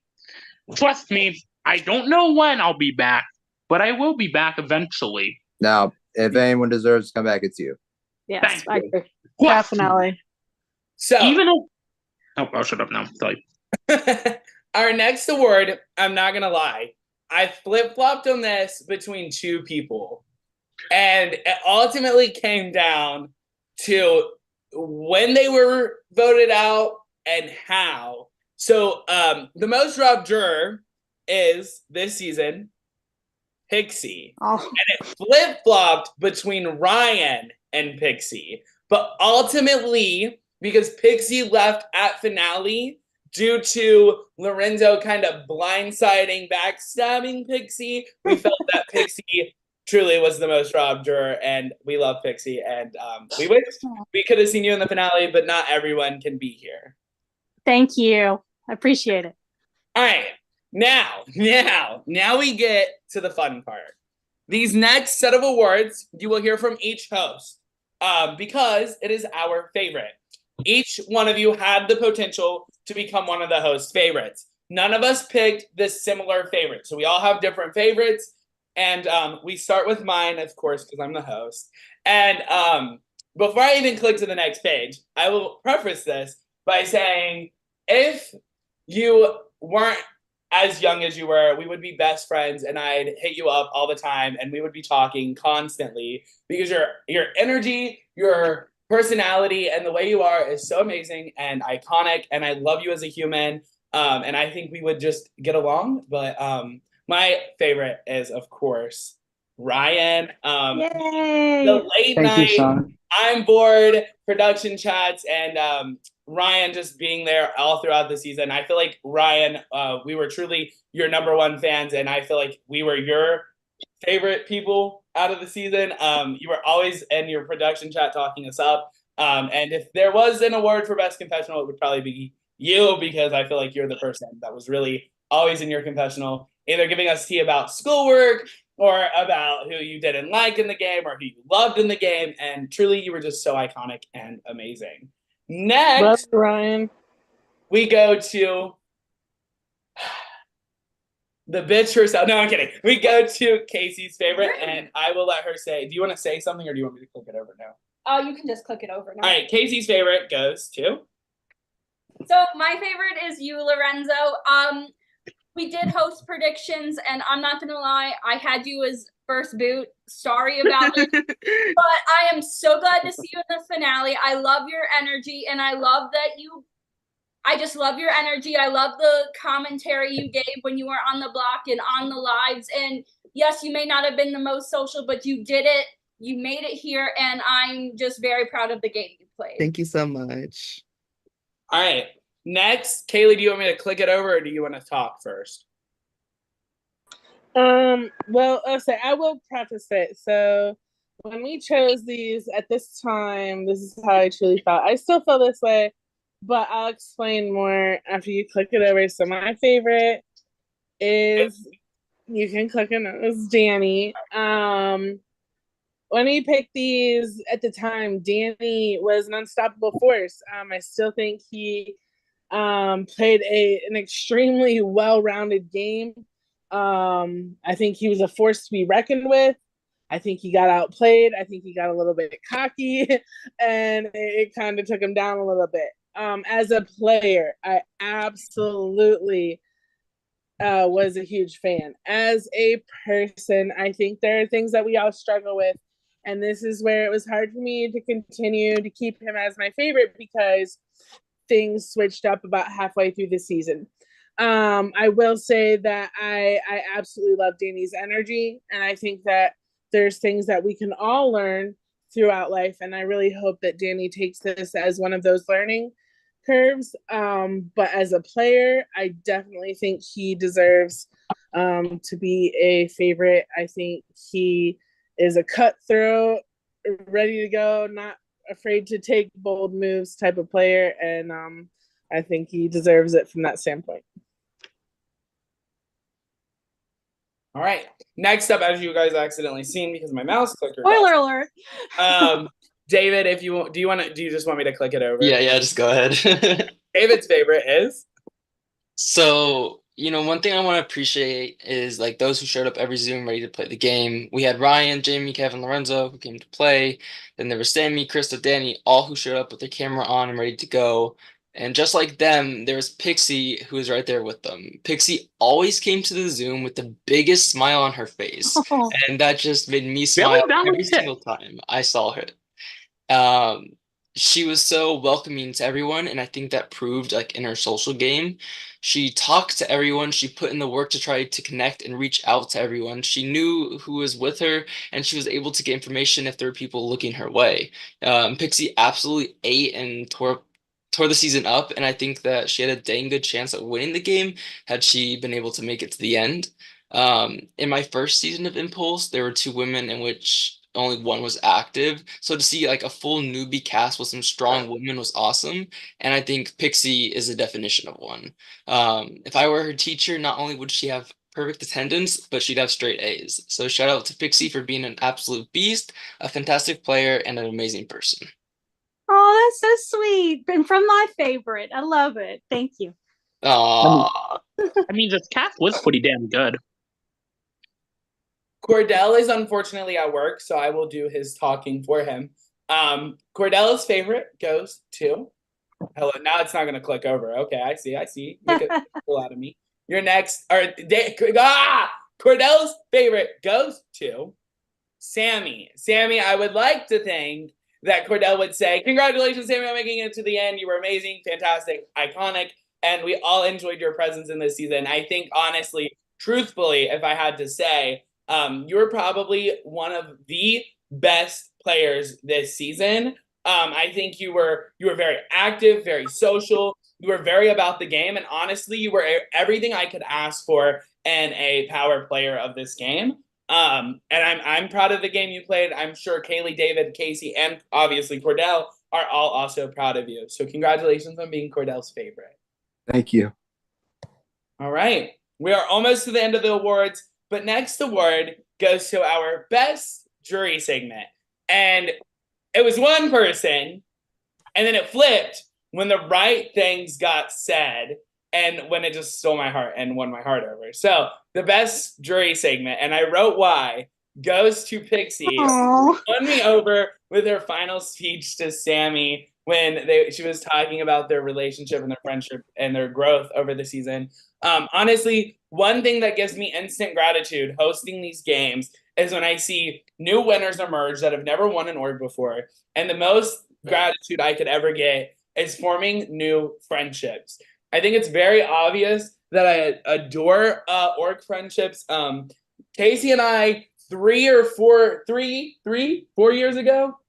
Speaker 12: I don't know when I'll be back, but I will be back eventually.
Speaker 6: Now, if anyone deserves to come back, it's you.
Speaker 11: Yes,
Speaker 12: Thank
Speaker 11: I
Speaker 12: you.
Speaker 11: agree.
Speaker 10: Definitely.
Speaker 1: So
Speaker 12: Even if I'll shut up now. Sorry.
Speaker 1: our next award, I'm not gonna lie, I flip-flopped on this between 2 people. And it ultimately came down to when they were voted out and how. So the most robbed juror is this season Pixie.
Speaker 11: Oh.
Speaker 1: And it flip-flopped between Ryan and Pixie. But ultimately, because Pixie left at finale due to Lorenzo kind of blindsiding, backstabbing Pixie, we felt that Pixie truly was the most robbed juror, and we love Pixie. And we wish we could have seen you in the finale, but not everyone can be here.
Speaker 11: Thank you. I appreciate it.
Speaker 1: All right. Now we get to the fun part. These next set of awards, you will hear from each host because it is our favorite. Each one of you had the potential to become one of the host favorites. None of us picked this similar favorite. So we all have different favorites. And we start with mine, of course, because I'm the host. And before I even click to the next page, I will preface this by saying if you weren't as young as you were, we would be best friends and I'd hit you up all the time and we would be talking constantly because your energy, your personality, and the way you are is so amazing and iconic, and I love you as a human. And I think we would just get along. But my favorite is, of course, Ryan.
Speaker 11: Yay!
Speaker 1: The late
Speaker 8: Thank you,
Speaker 1: night,
Speaker 8: Sean.
Speaker 1: I'm bored production chats, and Ryan just being there all throughout the season. I feel like Ryan, we were truly your number one fans, and I feel like we were your favorite people out of the season. You were always in your production chat talking us up. And if there was an award for best confessional, it would probably be you, because I feel like you're the person that was really always in your confessional, either giving us tea about schoolwork or about who you didn't like in the game or who you loved in the game. And truly, you were just so iconic and amazing. Next,
Speaker 10: Love Ryan.
Speaker 1: we go to the bitch herself. No, I'm kidding. We go to Casey's favorite, and I will let her say, do you want to say something or do you want me to click it over now?
Speaker 13: Oh, you can just click it over now.
Speaker 1: All right, Casey's favorite goes to.
Speaker 13: So my favorite is you, Lorenzo. We did host predictions, and I'm not gonna lie, I had you as first boot. Sorry about it, but I am so glad to see you in the finale. I love your energy, and I love that I just love your energy. I love the commentary you gave when you were on the block and on the lives. And yes, you may not have been the most social, but you did it. You made it here, and I'm just very proud of the game you played.
Speaker 2: Thank you so much.
Speaker 1: All right. Next, Kaylee, do you want me to click it over or do you want to talk first?
Speaker 10: Well, okay, I will preface it. So when we chose these at this time, this is how I truly felt. I still feel this way, but I'll explain more after you click it over. So my favorite is, you can click it, it's Danny. When we picked these at the time, Danny was an unstoppable force. I still think he played an extremely well-rounded game. I think he was a force to be reckoned with. I think he got outplayed. I think he got a little bit cocky, and it kind of took him down a little bit. As a player, I absolutely was a huge fan. As a person, I think there are things that we all struggle with, and this is where it was hard for me to continue to keep him as my favorite because things switched up about halfway through the season. I will say that I absolutely love Danny's energy, and I think that there's things that we can all learn throughout life, and I really hope that Danny takes this as one of those learning curves. But as a player, I definitely think he deserves to be a favorite. I think he is a cutthroat, ready to go, not afraid to take bold moves type of player, and I think he deserves it from that standpoint.
Speaker 1: All right. Next up, as you guys accidentally seen because my mouse clicker.
Speaker 11: Spoiler alert.
Speaker 1: David, if you want, do you just want me to click it over?
Speaker 14: Yeah, just go ahead.
Speaker 1: David's favorite is.
Speaker 14: So, one thing I want to appreciate is like those who showed up every Zoom ready to play the game. We had Ryan, Jamie, Kevin, Lorenzo who came to play. Then there was Sammy, Krista, Danny, all who showed up with their camera on and ready to go. And just like them, there was Pixie who was right there with them. Pixie always came to the Zoom with the biggest smile on her face.
Speaker 11: Oh.
Speaker 14: And that just made me smile every single time I saw her. She was so welcoming to everyone, and I think that proved like in her social game. She talked to everyone, she put in the work to try to connect and reach out to everyone. She knew who was with her, and she was able to get information if there were people looking her way. Pixie absolutely ate and tore the season up, and I think that she had a dang good chance at winning the game had she been able to make it to the end. In my first season of Impulse, there were 2 women in which only one was active. So to see like a full newbie cast with some strong women was awesome. And I think Pixie is the definition of one. If I were her teacher, not only would she have perfect attendance, but she'd have straight A's. So shout out to Pixie for being an absolute beast, a fantastic player, and an amazing person.
Speaker 11: Oh, that's so sweet. And from my favorite. I love it. Thank you.
Speaker 14: Aww.
Speaker 12: I mean, this cast was pretty damn good.
Speaker 1: Cordell is unfortunately at work, so I will do his talking for him. Cordella's favorite goes to. Hello. Now it's not going to click over. Okay, I see. Make a fool out of me. Your next, Cordella's favorite goes to Sammy. Sammy, I would like to think that Cordell would say, "Congratulations, Sammy, on making it to the end. You were amazing, fantastic, iconic, and we all enjoyed your presence in this season." I think, honestly, truthfully, if I had to say, you were probably one of the best players this season. I think you were very active, very social. You were very about the game, and honestly, you were everything I could ask for in a power player of this game. And I'm proud of the game you played. I'm sure Kaylee, David, Casey, and obviously Cordell are all also proud of you. So congratulations on being Cordell's favorite.
Speaker 6: Thank you.
Speaker 1: All right. We are almost to the end of the awards, but next award goes to our best jury segment. And it was one person, and then it flipped when the right things got said and when it just stole my heart and won my heart over. So the best jury segment, and I wrote why, goes to Pixie. Won me over with her final speech to Sammy when she was talking about their relationship and their friendship and their growth over the season. Honestly, one thing that gives me instant gratitude hosting these games is when I see new winners emerge that have never won an org before. And the most gratitude I could ever get is forming new friendships. I think it's very obvious that I adore org friendships. Casey and I, 4 years ago?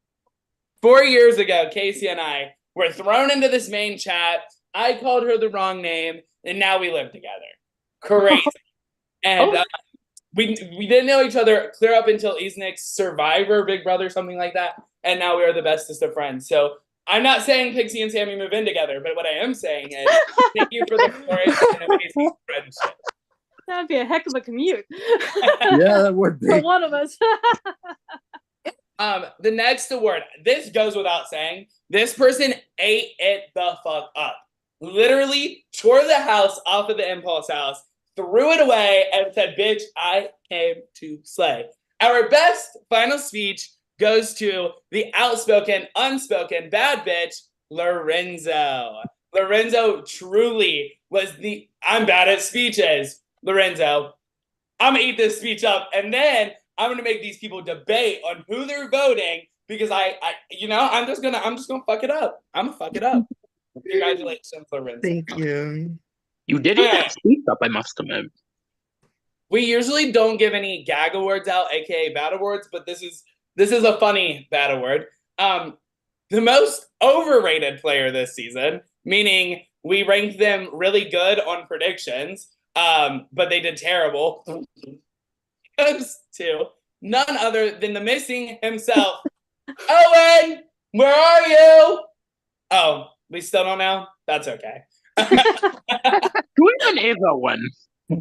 Speaker 1: 4 years ago, Casey and I were thrown into this main chat. I called her the wrong name, and now we live together. Crazy. And we didn't know each other clear up until Isnik's Survivor, Big Brother, something like that. And now we are the bestest of friends. So I'm not saying Pixie and Sammy move in together, but what I am saying is thank you for the flourish and amazing friendship.
Speaker 11: That'd be a heck of a commute.
Speaker 6: Yeah, that would be.
Speaker 11: For one of us.
Speaker 1: The next award, this goes without saying. This person ate it the fuck up. Literally tore the house off of the impulse house, threw it away, and said, "Bitch, I came to slay." Our best final speech goes to the outspoken, unspoken bad bitch, Lorenzo. Lorenzo truly was I'm bad at speeches. Lorenzo, I'm gonna eat this speech up, and then I'm gonna make these people debate on who they're voting because I'm just gonna fuck it up. I'm gonna fuck it up. Congratulations, Lorenzo.
Speaker 2: Thank you.
Speaker 12: You did eat that speech up, I must admit.
Speaker 1: We usually don't give any gag awards out, aka bad awards, but this is a funny bad award. The most overrated player this season, meaning we ranked them really good on predictions, but they did terrible. Goes to none other than the missing himself. Owen, where are you? Oh, we still don't know? That's okay.
Speaker 12: Who even is Owen?
Speaker 1: All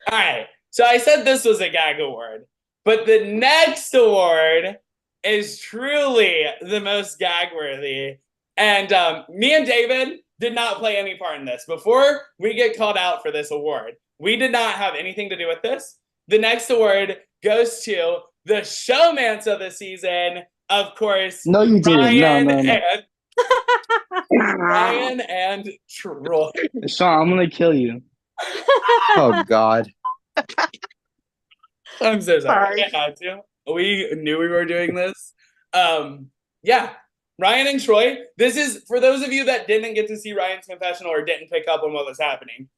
Speaker 1: right. So I said this was a gag award, but the next award is truly the most gag worthy. And me and David did not play any part in this. Before we get called out for this award, we did not have anything to do with this. The next award goes to the showmance of the season, of course.
Speaker 8: No, you didn't. No.
Speaker 1: Ryan and Troy.
Speaker 8: Sean, I'm gonna kill you.
Speaker 6: Oh God.
Speaker 1: I'm so sorry. I had to. We knew we were doing this. Yeah. Ryan and Troy. This is for those of you that didn't get to see Ryan's confessional or didn't pick up on what was happening.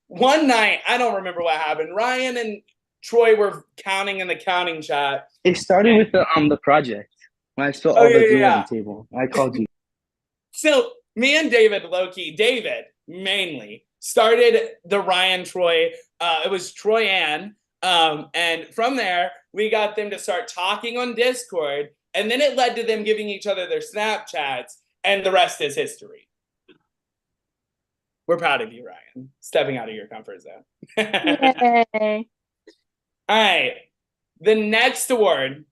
Speaker 1: One night, I don't remember what happened. Ryan and Troy were counting in the counting chat.
Speaker 8: It started with the project. When I spilled all the glue on the table. I called you.
Speaker 1: So me and David, David mainly, started the Ryan Troy. It was Troy Ann. And from there, we got them to start talking on Discord. And then it led to them giving each other their Snapchats. And the rest is history. We're proud of you, Ryan, stepping out of your comfort zone.
Speaker 11: Yay.
Speaker 1: All right. The next award,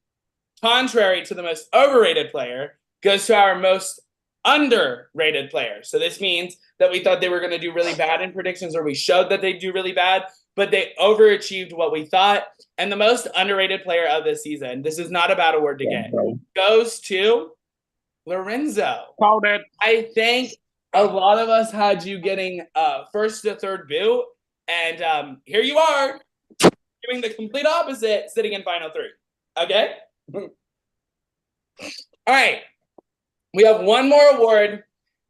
Speaker 1: contrary to the most overrated player, goes to our most underrated player. So this means that we thought they were going to do really bad in predictions, or we showed that they do really bad. but they overachieved what we thought. And the most underrated player of this season, this is not a bad award to get, goes to Lorenzo.
Speaker 12: Called it.
Speaker 1: I think a lot of us had you getting first to third boot, and here you are doing the complete opposite, sitting in final three. Okay? All right. We have one more award,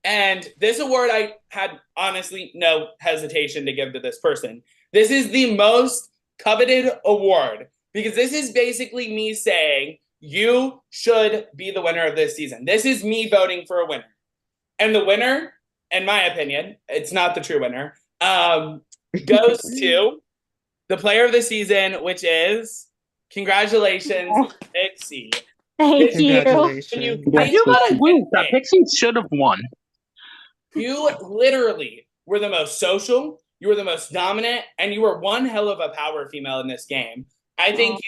Speaker 1: and this award I had honestly no hesitation to give to this person. This is the most coveted award because this is basically me saying you should be the winner of this season. This is me voting for a winner. And the winner, in my opinion, it's not the true winner, goes to the player of the season, which is, congratulations, Pixie.
Speaker 11: Thank you.
Speaker 2: Congratulations.
Speaker 12: You gotta win. That Pixie should have won.
Speaker 1: You literally were the most social, you were the most dominant, and you were one hell of a power female in this game. I think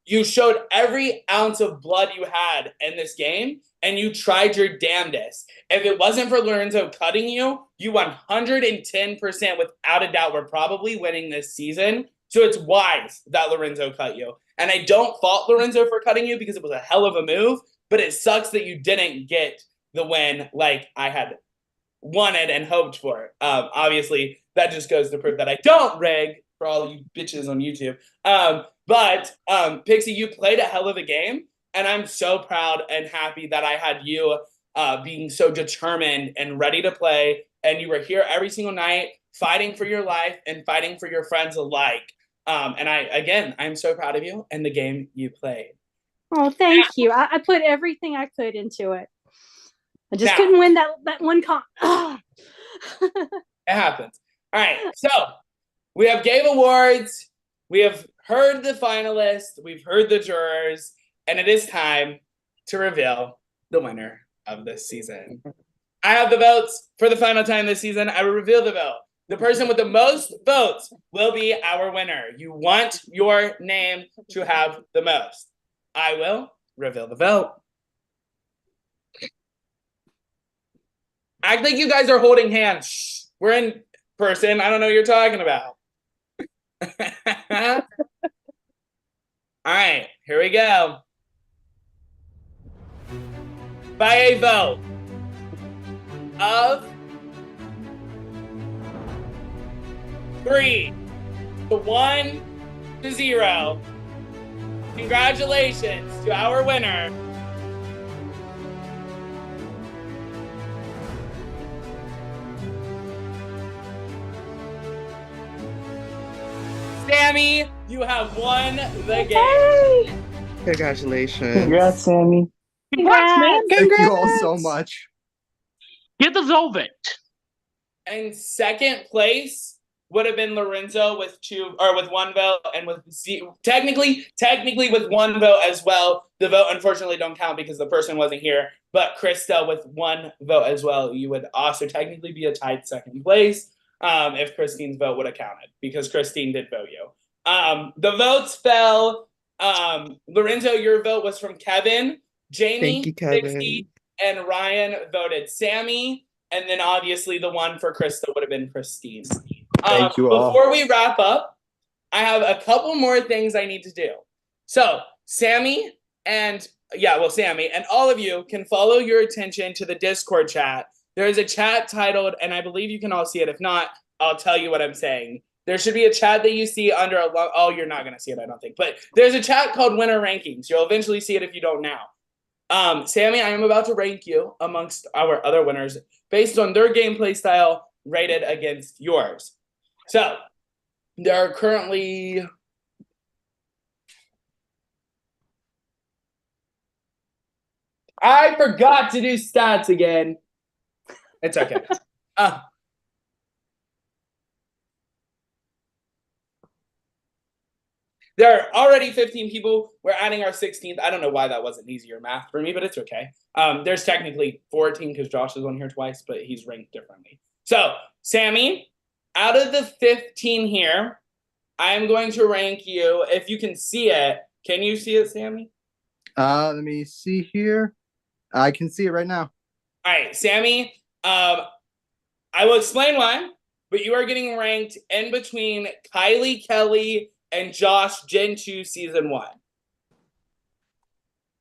Speaker 1: you showed every ounce of blood you had in this game, and you tried your damnedest. If it wasn't for Lorenzo cutting you, you 110% without a doubt were probably winning this season. So it's wise that Lorenzo cut you. And I don't fault Lorenzo for cutting you because it was a hell of a move, but it sucks that you didn't get the win like I had wanted and hoped for. Obviously, that just goes to prove that I don't rig for all you bitches on YouTube. But Pixie, you played a hell of a game, and I'm so proud and happy that I had you being so determined and ready to play, and you were here every single night fighting for your life and fighting for your friends alike. And I'm so proud of you and the game you played.
Speaker 11: Oh, thank you. I put everything I could into it. I just couldn't win that one
Speaker 1: It happens. All right, so we have gave awards. We have heard the finalists. We've heard the jurors. And it is time to reveal the winner of this season. I have the votes for the final time this season. I will reveal the vote. The person with the most votes will be our winner. You want your name to have the most. I will reveal the vote. Act like you guys are holding hands. Shh. We're in person. I don't know what you're talking about. All right, here we go. By a vote of 3-1-0. Congratulations to our winner, Sammy. You have won the game.
Speaker 2: Congratulations.
Speaker 8: Congrats, Sammy.
Speaker 12: Congrats, man.
Speaker 6: Thank you all so much.
Speaker 12: Get the Velvet.
Speaker 1: And second place would have been Lorenzo with one vote, and with technically with one vote as well. The vote unfortunately don't count because the person wasn't here. But Krista with one vote as well. You would also technically be a tied second place if Christine's vote would have counted, because Christine did vote you. The votes fell. Lorenzo, your vote was from Kevin. Jamie,
Speaker 2: Thank you, Kevin.
Speaker 1: Dixie, and Ryan voted Sammy. And then obviously the one for Krista would have been Christine.
Speaker 6: Thank you all.
Speaker 1: Before we wrap up, I have a couple more things I need to do. So Sammy and all of you can follow your attention to the Discord chat. There is a chat titled, and I believe you can all see it. If not, I'll tell you what I'm saying. There should be a chat that you see under you're not going to see it, I don't think. But there's a chat called Winner Rankings. You'll eventually see it if you don't now. Sammy, I am about to rank you amongst our other winners based on their gameplay style rated against yours. So, there are currently... I forgot to do stats again. It's okay. There are already 15 people. We're adding our 16th. I don't know why that wasn't easier math for me, but it's okay. There's technically 14 because Josh is on here twice, but he's ranked differently. So, Sammy, out of the 15 here, I'm going to rank you. If you can see it, can you see it, Sammy?
Speaker 6: Let me see here. I can see it right now.
Speaker 1: All right, Sammy. I will explain why, but you are getting ranked in between Kylie Kelly and Josh Gen 2 Season 1.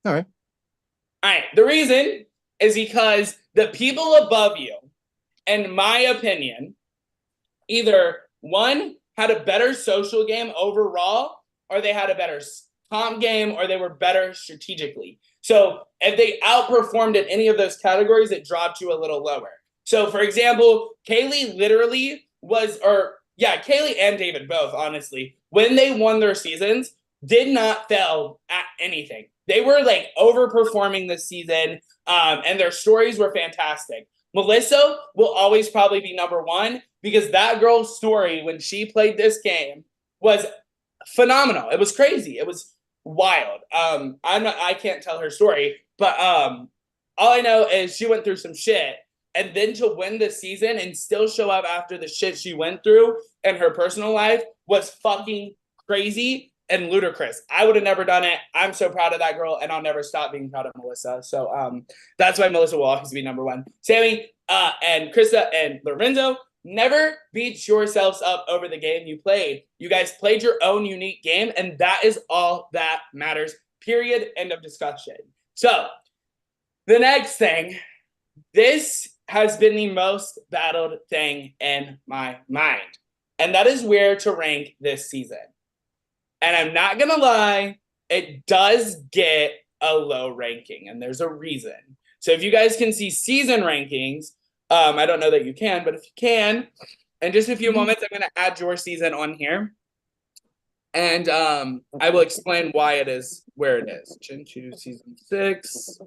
Speaker 6: All right.
Speaker 1: All right. The reason is because the people above you, in my opinion, either one had a better social game overall, or they had a better comp game, or they were better strategically. So if they outperformed in any of those categories, it dropped you a little lower. So for example, Kaylee literally was, or yeah, Kaylee and David both, honestly, when they won their seasons, did not fail at anything. They were like overperforming this season, and their stories were fantastic. Melissa will always probably be number one because that girl's story when she played this game was phenomenal. It was crazy. It was wild. I can't tell her story, but all I know is she went through some shit, and then to win the season and still show up after the shit she went through in her personal life was fucking crazy and ludicrous. I would have never done it. I'm so proud of that girl, and I'll never stop being proud of Melissa. So that's why Melissa will always be number one. Sammy and Krista and Lorenzo, never beat yourselves up over the game you played. You guys played your own unique game, and that is all that matters. Period. End of discussion. So the next thing, this has been the most battled thing in my mind, and that is where to rank this season. And I'm not going to lie, it does get a low ranking, and there's a reason. So if you guys can see season rankings, I don't know that you can, but if you can, in just a few moments, I'm going to add your season on here. And I will explain why it is where it is. Gen 2 Season 6.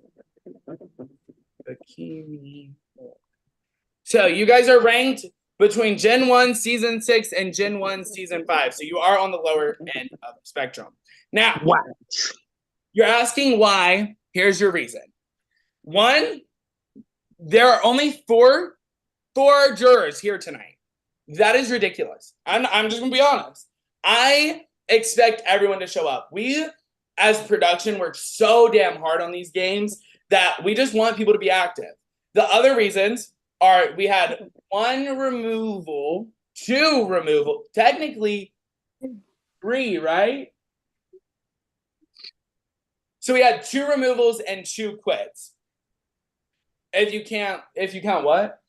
Speaker 1: Bikini. So you guys are ranked between Gen 1 Season 6 and Gen 1 Season 5. So you are on the lower end of the spectrum. Now, you're asking why. Here's your reason. One, there are only four jurors here tonight. That is ridiculous. I'm just going to be honest. I expect everyone to show up. We, as production, work so damn hard on these games that we just want people to be active. The other reasons are we had 1 removal, 2 removal, technically 3, right? So we had 2 removals and 2 quits. If you count what?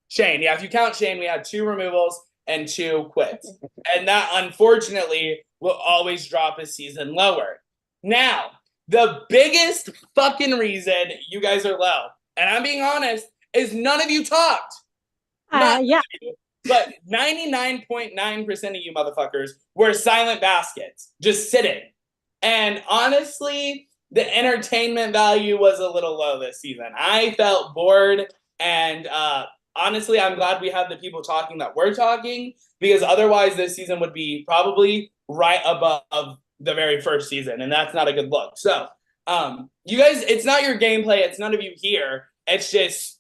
Speaker 1: Shane. Yeah, if you count Shane, we had 2 removals and 2 quits. And that, unfortunately, will always drop a season lower. Now, the biggest fucking reason you guys are low, and I'm being honest, is none of you talked.
Speaker 11: Yeah.
Speaker 1: But 99.9% of you motherfuckers were silent baskets, just sitting. And honestly, the entertainment value was a little low this season. I felt bored, and honestly, I'm glad we have the people talking that we're talking, because otherwise this season would be probably right above the very first season, and that's not a good look. So, you guys, it's not your gameplay. It's none of you here. It's just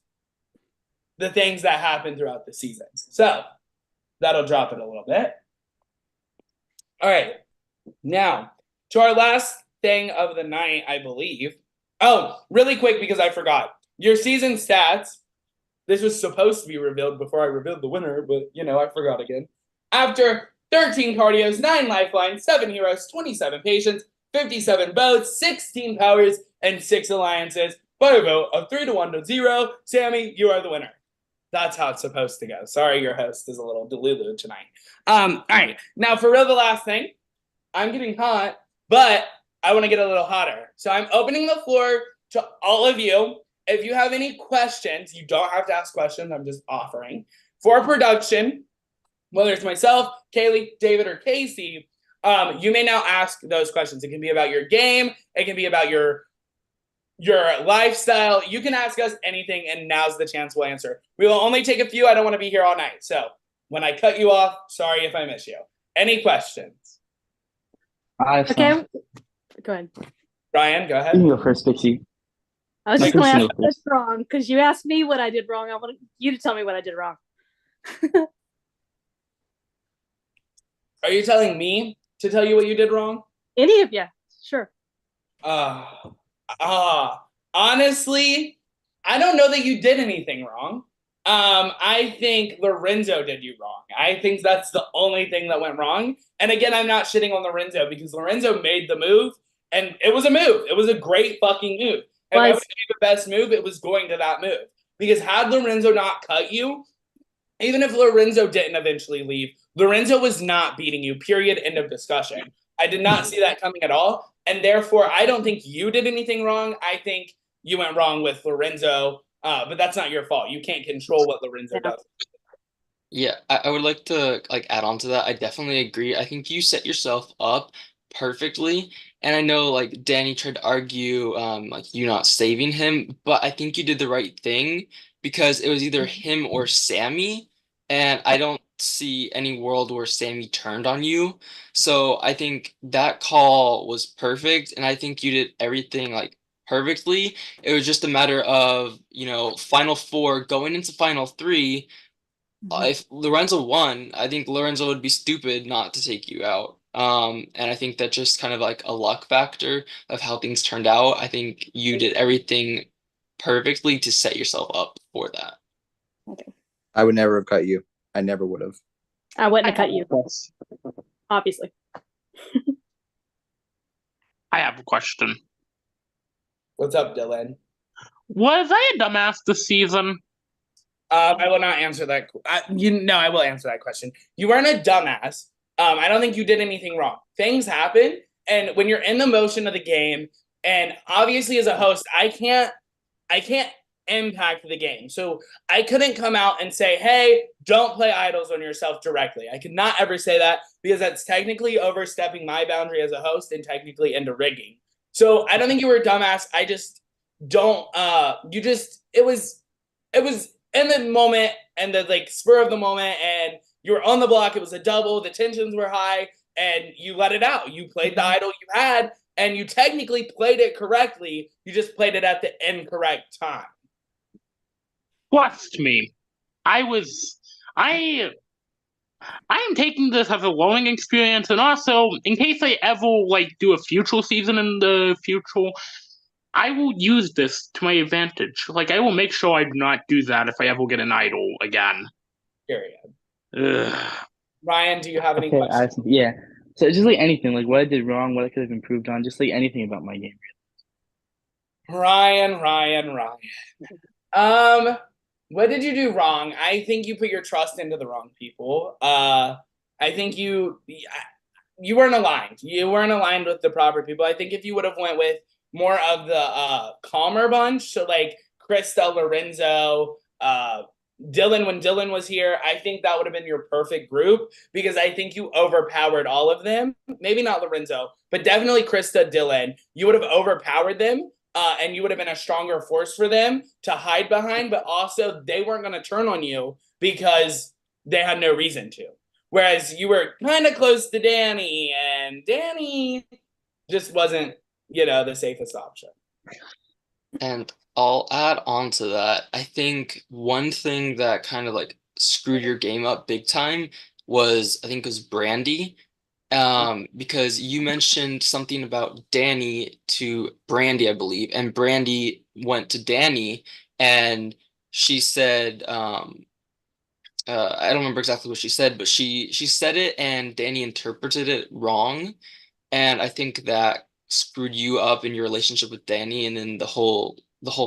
Speaker 1: the things that happen throughout the seasons. So, that'll drop it a little bit. All right. Now, to our last thing of the night, I believe. Oh, really quick, because I forgot. Your season stats. This was supposed to be revealed before I revealed the winner, but, I forgot again. After 13 cardios, 9 lifelines, 7 heroes, 27 patience, 57 boats, 16 powers, and 6 alliances, by a vote of 3-1 to 0. Sammy, you are the winner. That's how it's supposed to go. Sorry, your host is a little delulu tonight. All right. Now, for real, the last thing. I'm getting hot, but I want to get a little hotter. So I'm opening the floor to all of you. If you have any questions, you don't have to ask questions. I'm just offering. For production, whether it's myself, Kaylee, David, or Casey, you may now ask those questions. It can be about your game. It can be about your lifestyle. You can ask us anything, and now's the chance we'll answer. We will only take a few. I don't want to be here all night. So when I cut you off, sorry if I miss you. Any questions?
Speaker 11: Okay. Go ahead.
Speaker 1: Ryan, go ahead.
Speaker 8: You can go first, Pixie.
Speaker 11: I was just going to ask this wrong because you asked me what I did wrong. I want you to tell me what I did wrong.
Speaker 1: Are you telling me to tell you what you did wrong?
Speaker 11: Any of you? Sure.
Speaker 1: Honestly, I don't know that you did anything wrong. I think Lorenzo did you wrong. I think that's the only thing that went wrong. And again, I'm not shitting on Lorenzo because Lorenzo made the move, and it was a move. It was a great fucking move. If I was to do the best move, it was going to that move. Because had Lorenzo not cut you, even if Lorenzo didn't eventually leave, Lorenzo was not beating you, period, end of discussion. I did not see that coming at all. And therefore, I don't think you did anything wrong. I think you went wrong with Lorenzo, but that's not your fault. You can't control what Lorenzo does.
Speaker 14: Yeah, I would like to like add on to that. I definitely agree. I think you set yourself up perfectly. And I know like Danny tried to argue like you not saving him, but I think you did the right thing because it was either him or Sammy, and I don't see any world where Sammy turned on you. So I think that call was perfect, and I think you did everything like perfectly. It was just a matter of, final four going into final three. If Lorenzo won, I think Lorenzo would be stupid not to take you out. And I think that just kind of like a luck factor of how things turned out. I think you did everything perfectly to set yourself up for that.
Speaker 15: Okay.
Speaker 6: I would never have cut you. I never would have.
Speaker 15: I wouldn't have cut you. Obviously.
Speaker 12: I have a question.
Speaker 1: What's up, Dylan?
Speaker 12: Was I a dumbass this season?
Speaker 1: I will not answer that. I will answer that question. You weren't a dumbass. I don't think you did anything wrong. Things happen, and when you're in the motion of the game, and obviously as a host, I can't impact the game. So I couldn't come out and say, hey, don't play idols on yourself directly. I could not ever say that because that's technically overstepping my boundary as a host and technically into rigging. So I don't think you were a dumbass. I just don't, it was in the moment and the like spur of the moment, and you were on the block. It was a double. The tensions were high, and you let it out. You played the idol you had, and you technically played it correctly. You just played it at the incorrect time.
Speaker 12: Trust me, I am taking this as a learning experience, and also in case I ever like do a future season in the future, I will use this to my advantage. Like I will make sure I do not do that if I ever get an idol again.
Speaker 1: Period.
Speaker 12: Ugh.
Speaker 1: Ryan, do you have any questions?
Speaker 8: Yeah. So it's just like anything, like what I did wrong, what I could have improved on, just like anything about my game.
Speaker 1: Ryan. What did you do wrong? I think you put your trust into the wrong people. I think you weren't aligned. You weren't aligned with the proper people. I think if you would have went with more of the calmer bunch, so like Krista, Lorenzo, Dylan, when Dylan was here, I think that would have been your perfect group because I think you overpowered all of them. Maybe not Lorenzo, but definitely Krista, Dylan. You would have overpowered them. And you would have been a stronger force for them to hide behind, but also they weren't going to turn on you because they had no reason to. Whereas you were kind of close to Danny, and Danny just wasn't, the safest option.
Speaker 14: And I'll add on to that. I think one thing that kind of like screwed your game up big time was, I think it was Brandy. Because you mentioned something about Danny to Brandy, I believe, and Brandy went to Danny, and she said, I don't remember exactly what she said, but she said it, and Danny interpreted it wrong, and I think that screwed you up in your relationship with Danny, and then the whole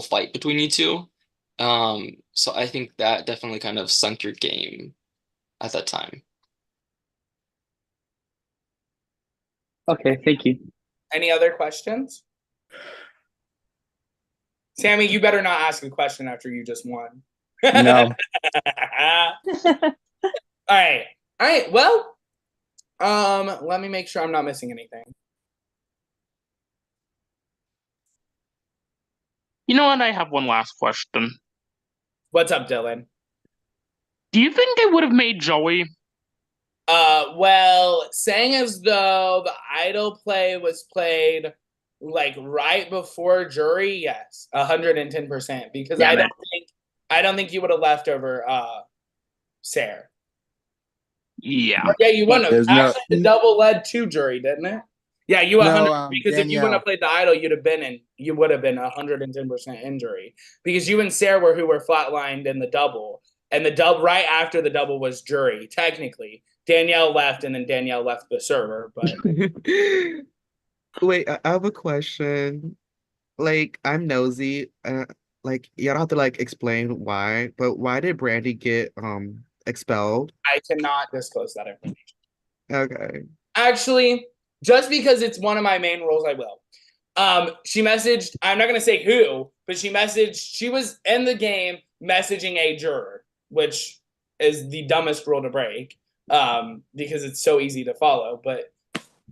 Speaker 14: fight between you two. So I think that definitely kind of sunk your game at that time.
Speaker 8: Okay, thank you.
Speaker 1: Any other questions? Sammy, you better not ask a question after you just won.
Speaker 6: No.
Speaker 1: All right. Well, let me make sure I'm not missing anything.
Speaker 12: You know what? I have one last question.
Speaker 1: What's up, Dylan?
Speaker 12: Do you think I would have made Joey?
Speaker 1: Well, saying as though the idol play was played like right before jury, yes, 110%. Because I don't think you would have left over Sarah.
Speaker 12: Yeah.
Speaker 1: Yeah, you wouldn't have. Actually, the double led to jury, didn't it? Yeah, you 100
Speaker 6: No,
Speaker 1: because if you wouldn't
Speaker 6: Danielle.
Speaker 1: have played the idol, you would have been 110% injury because you and Sarah were who were flatlined in the double, and the double right after the double was jury. Technically, Danielle left, and then Danielle left the server. But
Speaker 2: Wait, I have a question. Like, I'm nosy. Like, you don't have to like explain why, but why did Brandy get expelled?
Speaker 1: I cannot disclose that information.
Speaker 2: Okay.
Speaker 1: Actually, just because it's one of my main roles, I will. She messaged, I'm not going to say who, but she was in the game messaging a juror, which is the dumbest rule to break because it's so easy to follow, but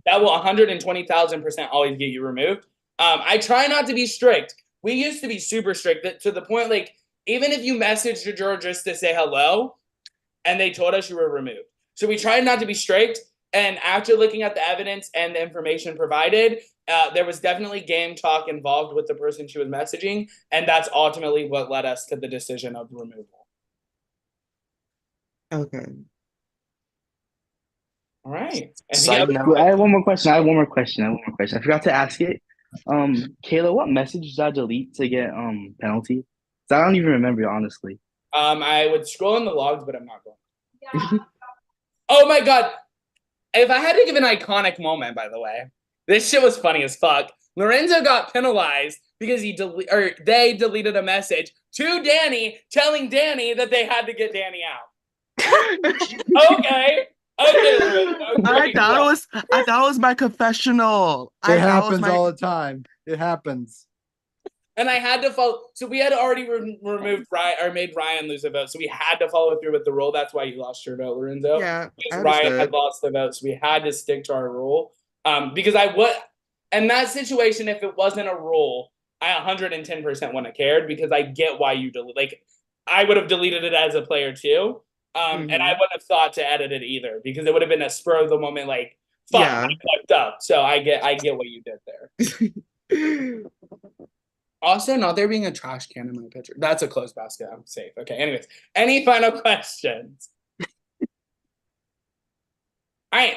Speaker 1: that will 120,000% always get you removed. I try not to be strict. We used to be super strict to the point, like, even if you messaged a juror just to say hello and they told us you were removed. So we tried not to be strict. And after looking at the evidence and the information provided, there was definitely game talk involved with the person she was messaging. And that's ultimately what led us to the decision of removal.
Speaker 2: Okay.
Speaker 1: All right.
Speaker 8: I have one more question. I forgot to ask it. Kayla, what message did I delete to get penalty? I don't even remember, honestly.
Speaker 1: I would scroll in the logs, but I'm not going. Yeah. Oh my God. If I had to give an iconic moment, by the way, this shit was funny as fuck. Lorenzo got penalized because they deleted a message to Danny telling Danny that they had to get Danny out. Okay. Okay, Lorenzo.
Speaker 2: I thought it was my confessional.
Speaker 6: It happens all the time. It happens.
Speaker 1: And I had to follow. So we had already removed Ryan or made Ryan lose a vote. So we had to follow through with the rule. That's why you lost your vote, Lorenzo.
Speaker 2: Yeah,
Speaker 1: because Ryan had lost the vote. So we had to stick to our rule. Because I would, in that situation, if it wasn't a rule, I 110% wouldn't have cared because I get why you delete. Like, I would have deleted it as a player too. And I wouldn't have thought to edit it either because it would have been a spur of the moment, like, fuck, I fucked up. So I get what you did there. Also, not there being a trash can in my picture. That's a closed basket. I'm safe. Okay, anyways. Any final questions? All right.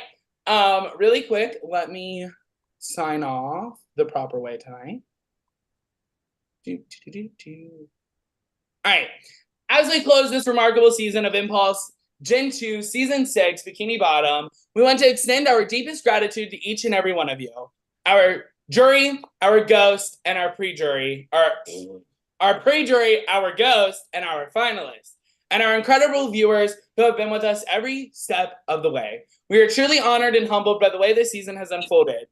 Speaker 1: Really quick, let me sign off the proper way tonight. All right. As we close this remarkable season of Impulse Gen 2 Season 6 Bikini Bottom, we want to extend our deepest gratitude to each and every one of you. Our jury, our ghost, and our pre-jury, our pre-jury, our ghost, and our finalists, and our incredible viewers who have been with us every step of the way. We are truly honored and humbled by the way this season has unfolded,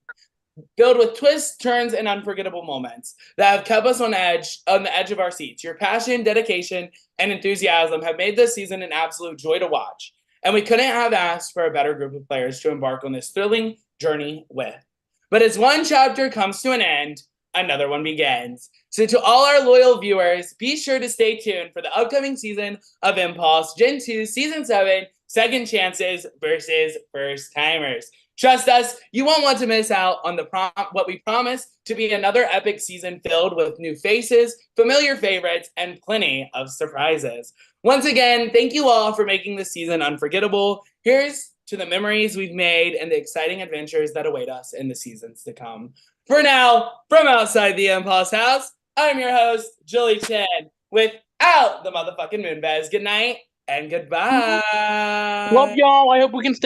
Speaker 1: filled with twists, turns, and unforgettable moments that have kept us on the edge of our seats. Your passion, dedication, and enthusiasm have made this season an absolute joy to watch, and we couldn't have asked for a better group of players to embark on this thrilling journey with. But as one chapter comes to an end, another one begins. So to all our loyal viewers, be sure to stay tuned for the upcoming season of Impulse Gen 2 Season 7 Second Chances versus First Timers. Trust us, you won't want to miss out on what we promise to be another epic season filled with new faces, familiar favorites, and plenty of surprises. Once again, thank you all for making this season unforgettable. Here's to the memories we've made and the exciting adventures that await us in the seasons to come. For now, from outside the Impulse House, I'm your host, Julie Chen, without the motherfucking Moonbez. Good night and goodbye.
Speaker 12: Love y'all. I hope we can stay